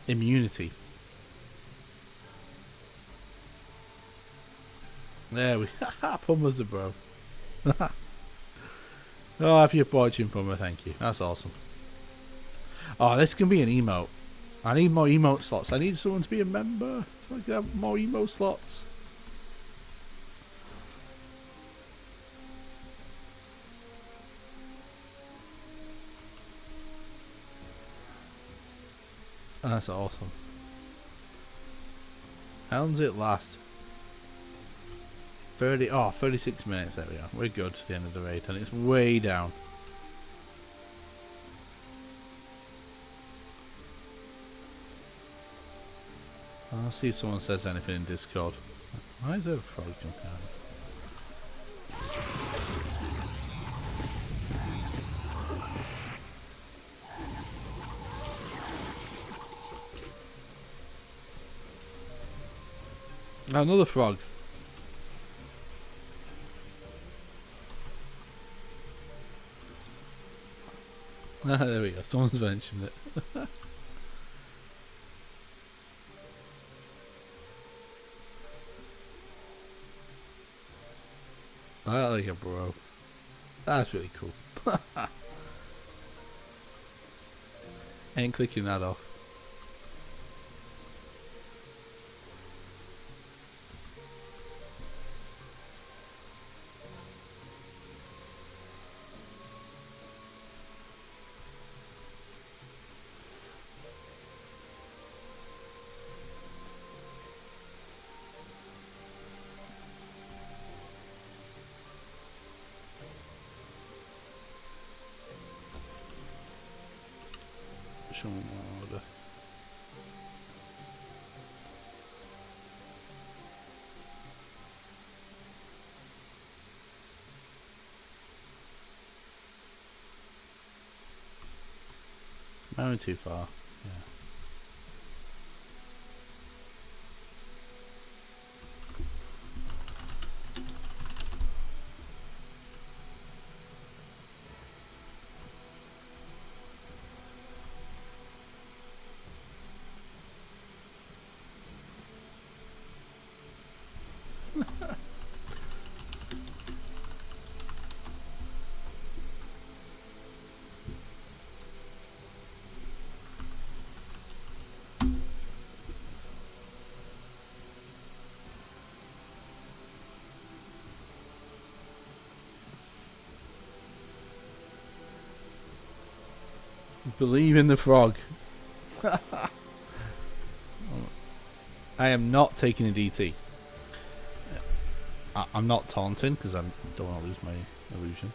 immunity. There we Pumba's a bro. Oh, if you're watching, Pumba, thank you. That's awesome. Oh, this can be an emote. I need more emote slots. I need someone to be a member so I can have more emote slots. That's awesome. How long does it last? 36 minutes. There we are. We're good to the end of the raid, and it's way down. I'll see if someone says anything in Discord. Why is there a frog jumping out? Oh, another frog. There we go. Someone's mentioned it. I like it, bro. That's really cool. Ain't clicking that off. Order. I went too far. Yeah. Believe in the frog. I am not taking a DT. I'm not taunting because I don't want to lose my illusion.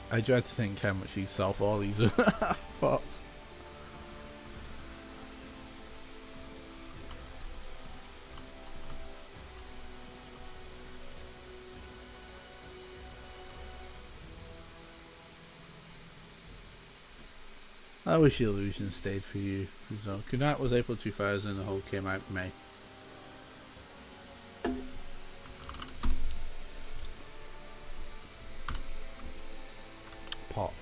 I dread to think how much you sell for all these pots. I wish the illusion stayed for you. So, Good Night was April 2000, the whole came out in May. Pot.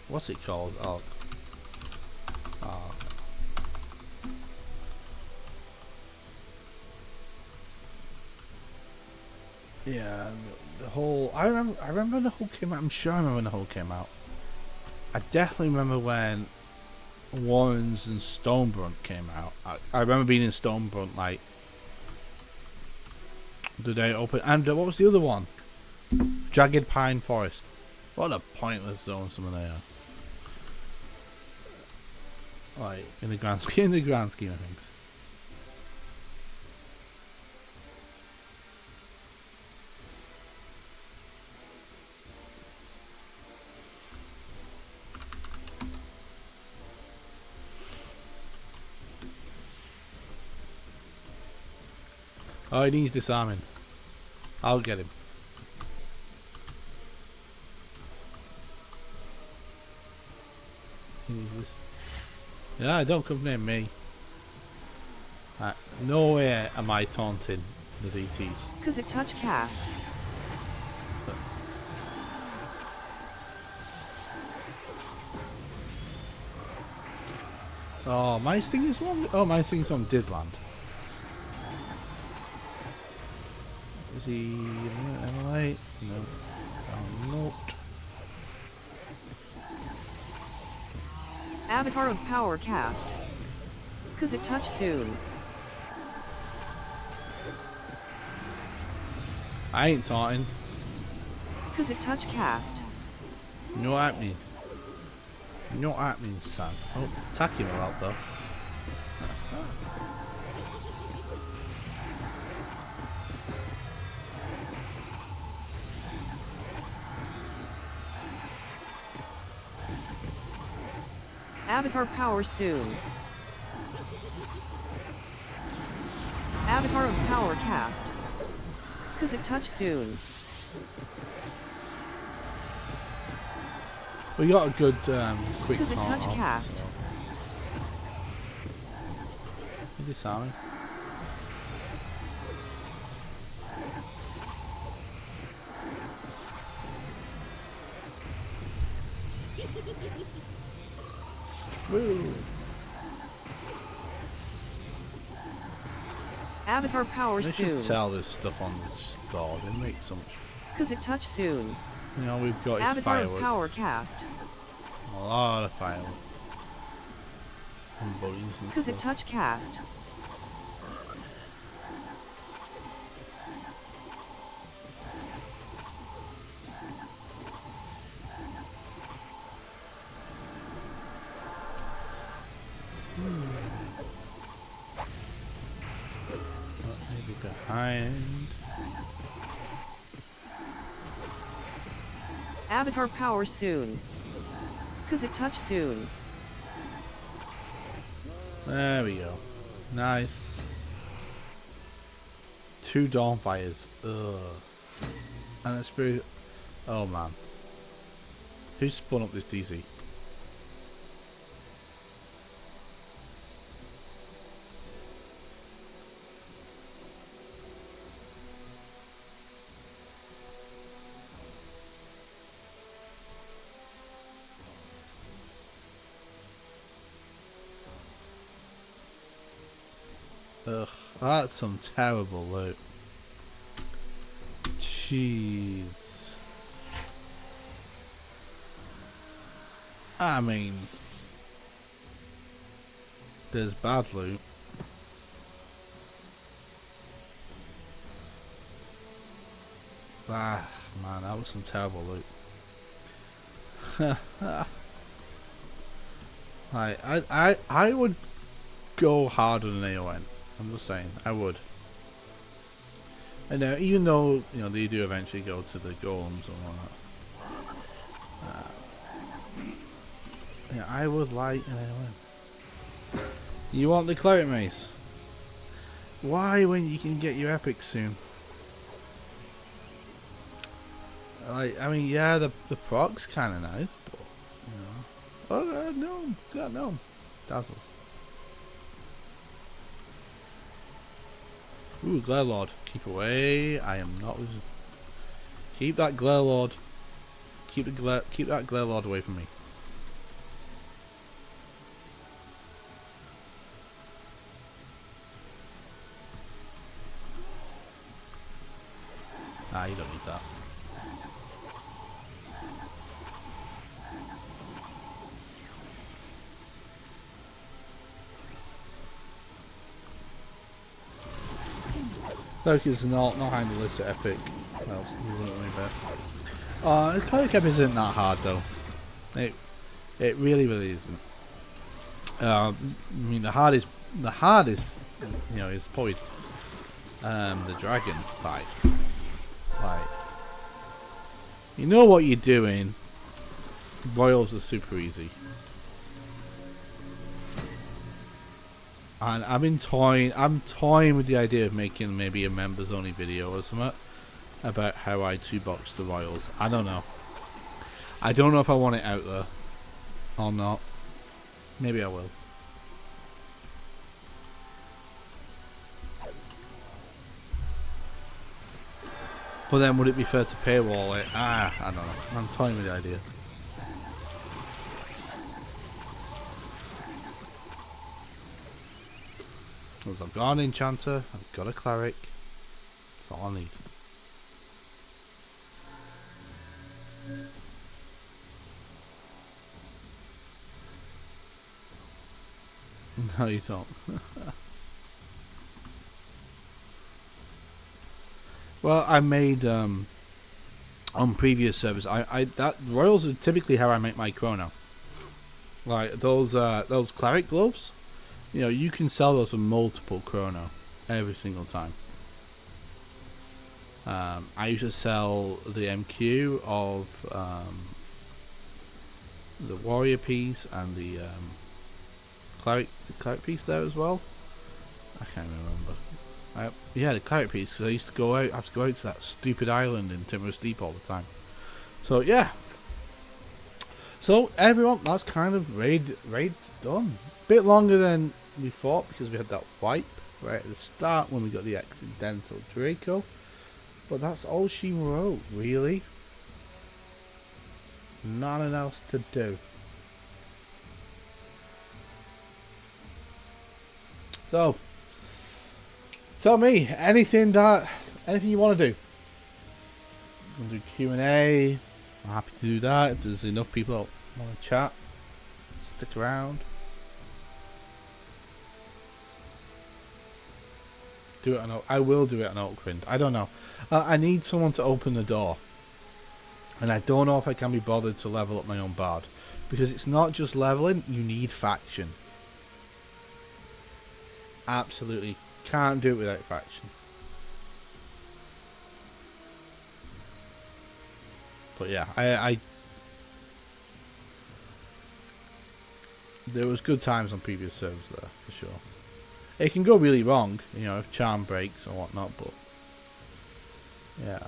What's it called? Oh. Yeah, the whole. I remember when the whole came out. I'm sure I remember when the whole came out. I definitely remember when Warrens and Stonebrunt came out. I remember being in Stonebrunt like the day it opened. And what was the other one? Jagged Pine Forest. What a pointless zone some of they are. Like in the grand scheme of things. Oh, he needs disarming. I'll get him. He needs this. Yeah, don't come near me. No way am I taunting the DTs. Cause it touch cast. Oh, my thing is one. Oh, my thing's on Didland. Is he MLA? No. I'm not. Avatar of Power cast. Cause it touch soon. I ain't taunting. Cause it touch cast. No happening. Not happening, son. Oh, attacking a lot though. Avatar Power soon. Avatar of Power cast. Cause it touch soon. We got a good quick Cause it taunt touch off, cast. so. Disarming. Woo. Avatar Power They soon. should sell this stuff on the store. They make so much. Cause it touch soon. You know, we've got his Avatar of fireworks. Power cast. A lot of fireworks. And buttons and Cause stuff. it touch cast. Maybe behind. Avatar Power soon. Cause it touch soon. There we go. Nice. 2 Dawnfires. Ugh. And a spirit. Oh man. Who spun up this DC? Ugh, that's some terrible loot. Jeez. I mean, there's bad loot. Ah, man, that was some terrible loot. I would go harder than AON. I'm just saying, I would. And even though, you know, they do eventually go to the golems and whatnot. Yeah, I would like an AON. You want the cleric mace? Why when you can get your epic soon? Like, I mean, yeah, the proc's kind of nice, but you know. Oh, no, got no dazzles. Ooh, Glare Lord, keep away. I am not losing. Keep that Glare Lord. Keep that Glare Lord away from me. Ah, you don't need that. Focus not handle this at Epic. Well, you wouldn't worry about. This Cleric Epic isn't that hard though. It really isn't. I mean the hardest, you know, is probably the dragon fight. Like, you know what you're doing. Royals are super easy. And I'm toying with the idea of making maybe a members only video or something about how I 2-box the Royals. I don't know. I don't know if I want it out there or not. Maybe I will. But then would it be fair to paywall it? I don't know. I'm toying with the idea. I've got an enchanter, I've got a cleric. That's all I need. No, you don't. Well, I made on previous servers. That royals are typically how I make my chrono. Like those cleric gloves. You know, you can sell those for multiple chrono every single time. I used to sell the MQ of the warrior piece and the cleric piece there as well. I can't remember. Yeah, the cleric piece. Because I used to have to go out to that stupid island in Timorous Deep all the time. So yeah. So everyone, that's kind of raid done. Bit longer than we thought because we had that wipe right at the start when we got the accidental Draco. But that's all she wrote, really. Nothing else to do. So, tell me anything you want to do. You want to do Q&A? I'm happy to do that. If there's enough people that want to chat, stick around. Do it on. I will do it on Oakwynd. I don't know. I need someone to open the door, and I don't know if I can be bothered to level up my own bard because it's not just leveling. You need faction. Absolutely can't do it without faction. But yeah, I there was good times on previous servers there for sure. It can go really wrong, you know, if charm breaks or whatnot, but yeah.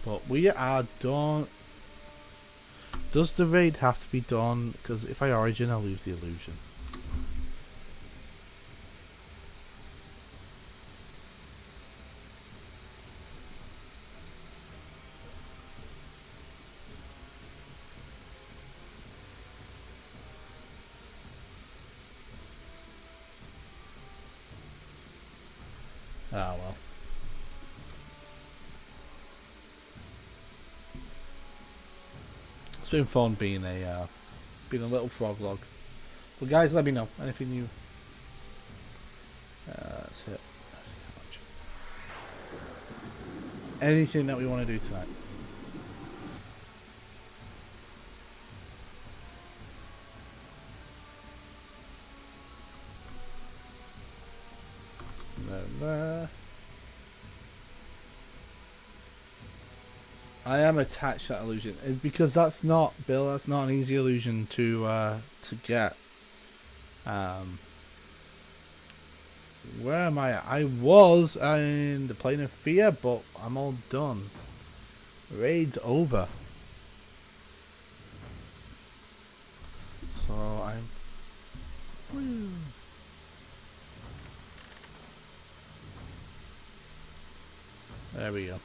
But we are done. Does the raid have to be done? Because if I origin, I'll lose the illusion. Ah well. It's been fun being a little frog log. But guys, let me know anything new. That's it. Anything that we want to do tonight. There. I am attached to that illusion because that's not, Bill. That's not an easy illusion to get. Where am I at? I was in the plane of fear, but I'm all done. Raid's over. So I'm... Woo. There we go.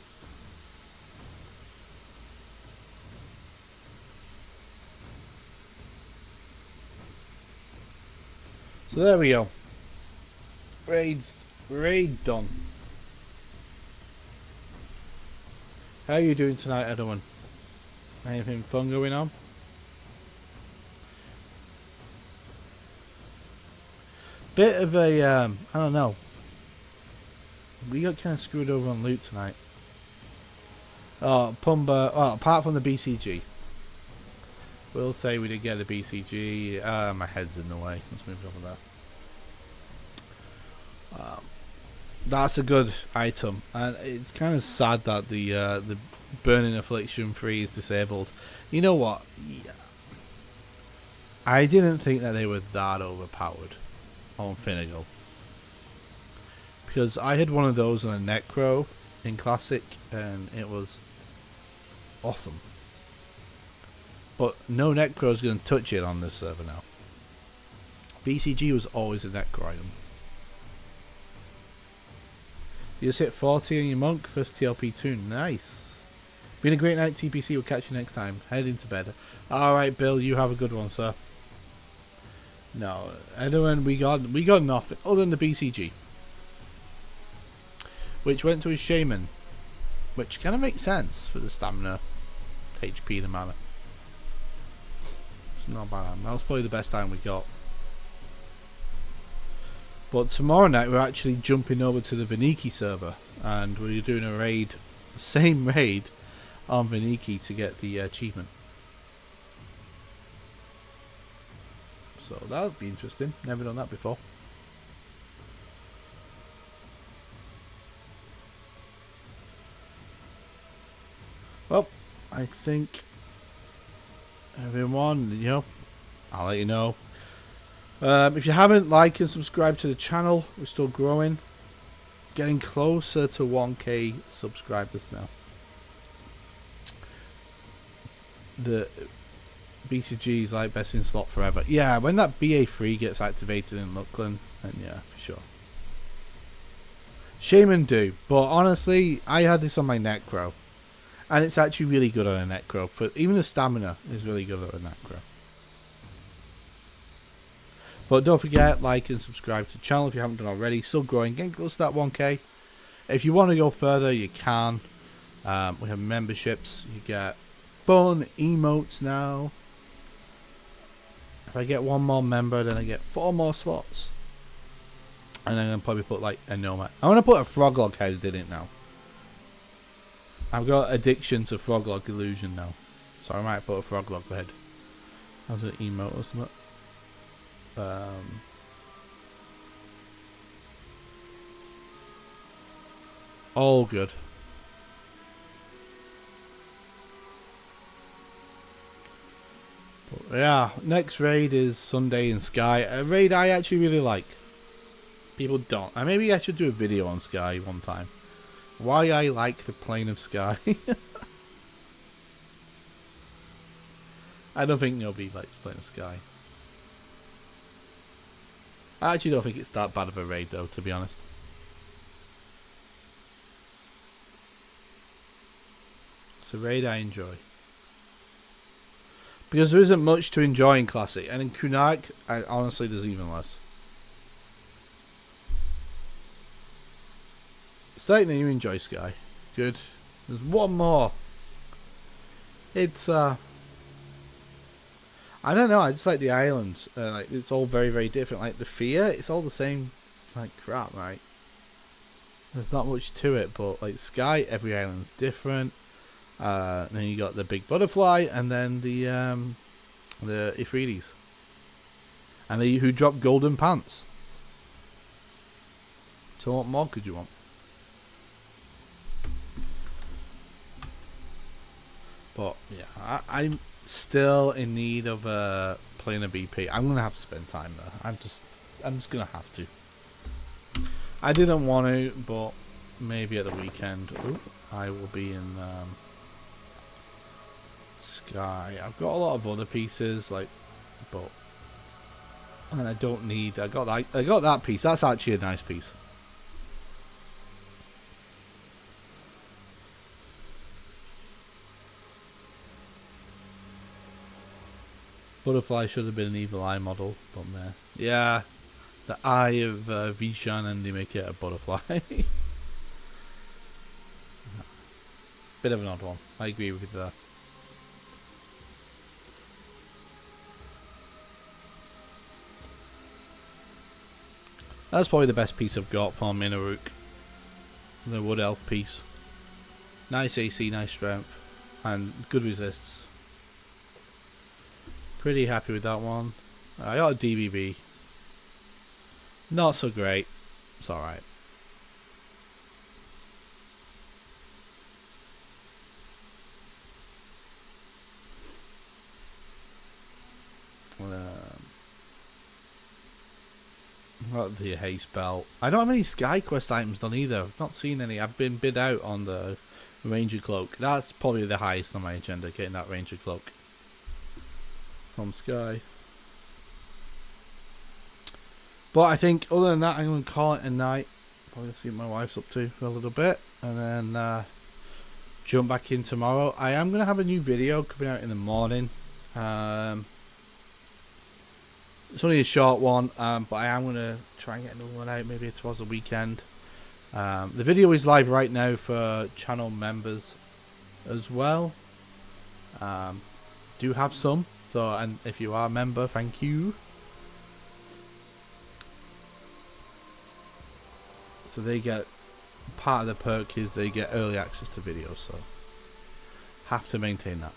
So there we go. Raid done. How are you doing tonight, everyone? Anything fun going on? Bit of a, I don't know. We got kind of screwed over on loot tonight. Oh, Pumba, well, apart from the BCG. We'll say we did get the BCG. My head's in the way. Let's move over there. That's a good item, and it's kind of sad that the Burning Affliction 3 is disabled. You know what? Yeah. I didn't think that they were that overpowered on Phinny, because I had one of those on a Necro in Classic, and it was awesome. But no Necro is going to touch it on this server now. BCG was always a Necro item. You just hit 40 on your monk, first TLP 2. Nice. Been a great night, TPC. We'll catch you next time. Head into bed. Alright, Bill, you have a good one, sir. No, everyone, we got nothing other than the BCG, which went to a shaman, which kind of makes sense for the stamina, HP, the mana. It's not bad. That was probably the best time we got. But tomorrow night we're actually jumping over to the Viniki server, and we're doing a raid, same raid, on Viniki to get the achievement. So that would be interesting. Never done that before. Well, I think everyone, you know, I'll let you know. If you haven't, like and subscribe to the channel. We're still growing. Getting closer to 1k subscribers now. The BCG is like best in slot forever. Yeah, when that BA3 gets activated in Luckland, then yeah, for sure. Shaman do, but honestly, I had this on my Necro, and it's actually really good on a Necro. For even the stamina is really good on a Necro. But don't forget, like and subscribe to the channel if you haven't done already. Still growing, getting close to that 1k. If you want to go further, you can. We have memberships. You get fun emotes now. If I get one more member, then I get 4 more slots. And I'm going to probably put like a nomad. I want to put a Froglog head in it now. I've got addiction to Froglog illusion now. So I might put a Froglog head as an emote or something. All good. But yeah, next raid is Sunday in Sky. A raid I actually really like. People don't. And maybe I should do a video on Sky one time. Why I like the plane of Sky. I don't think nobody likes plane of Sky. I actually don't think it's that bad of a raid though, to be honest. It's a raid I enjoy. Because there isn't much to enjoy in Classic, and in Kunark, honestly there's even less. Starting that you enjoy Sky. Good. There's one more. It's I don't know, I just like the islands. Like it's all very, very different. Like the Fear, it's all the same like crap, right? There's not much to it, but like Sky, every island's different. Then you got the big butterfly, and then the Ifritis, and the who drop golden pants. So what more could you want? But yeah, I'm still in need of playing a BP. I'm gonna have to spend time there. I'm just gonna have to. I didn't want to, but maybe at the weekend. Ooh, I will be in Sky. I've got a lot of other pieces, like, but and I don't need. I got that piece. That's actually a nice piece. Butterfly should have been an evil eye model, but there. Yeah, the eye of Vishan, and they make it a butterfly. Bit of an odd one. I agree with that. That's probably the best piece I've got from Minaruk. The Wood Elf piece. Nice AC, nice strength, and good resists. Pretty happy with that one. I got a DBB. Not so great. It's alright. Got the haste belt. I don't have any Sky Quest items done either. I've not seen any. I've been bid out on the Ranger Cloak. That's probably the highest on my agenda, getting that Ranger Cloak from Sky. But I think other than that, I'm going to call it a night. Probably see what my wife's up to for a little bit, and then jump back in tomorrow. I am going to have a new video coming out in the morning. It's only a short one, but I am going to try and get another one out maybe towards the weekend. The video is live right now for channel members as well. Do have some, so, and if you are a member, thank you. So they get, part of the perk is they get early access to videos, so have to maintain that.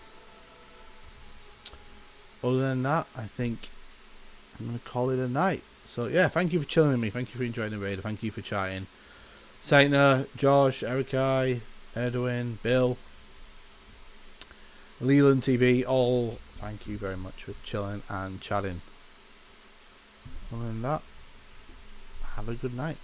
Other than that, I think I'm going to call it a night. So yeah, thank you for chilling with me. Thank you for enjoying the raid. Thank you for chatting. Saintner, Josh, Erikai, Edwin, Bill, Leland TV, all thank you very much for chilling and chatting. Other than that, have a good night.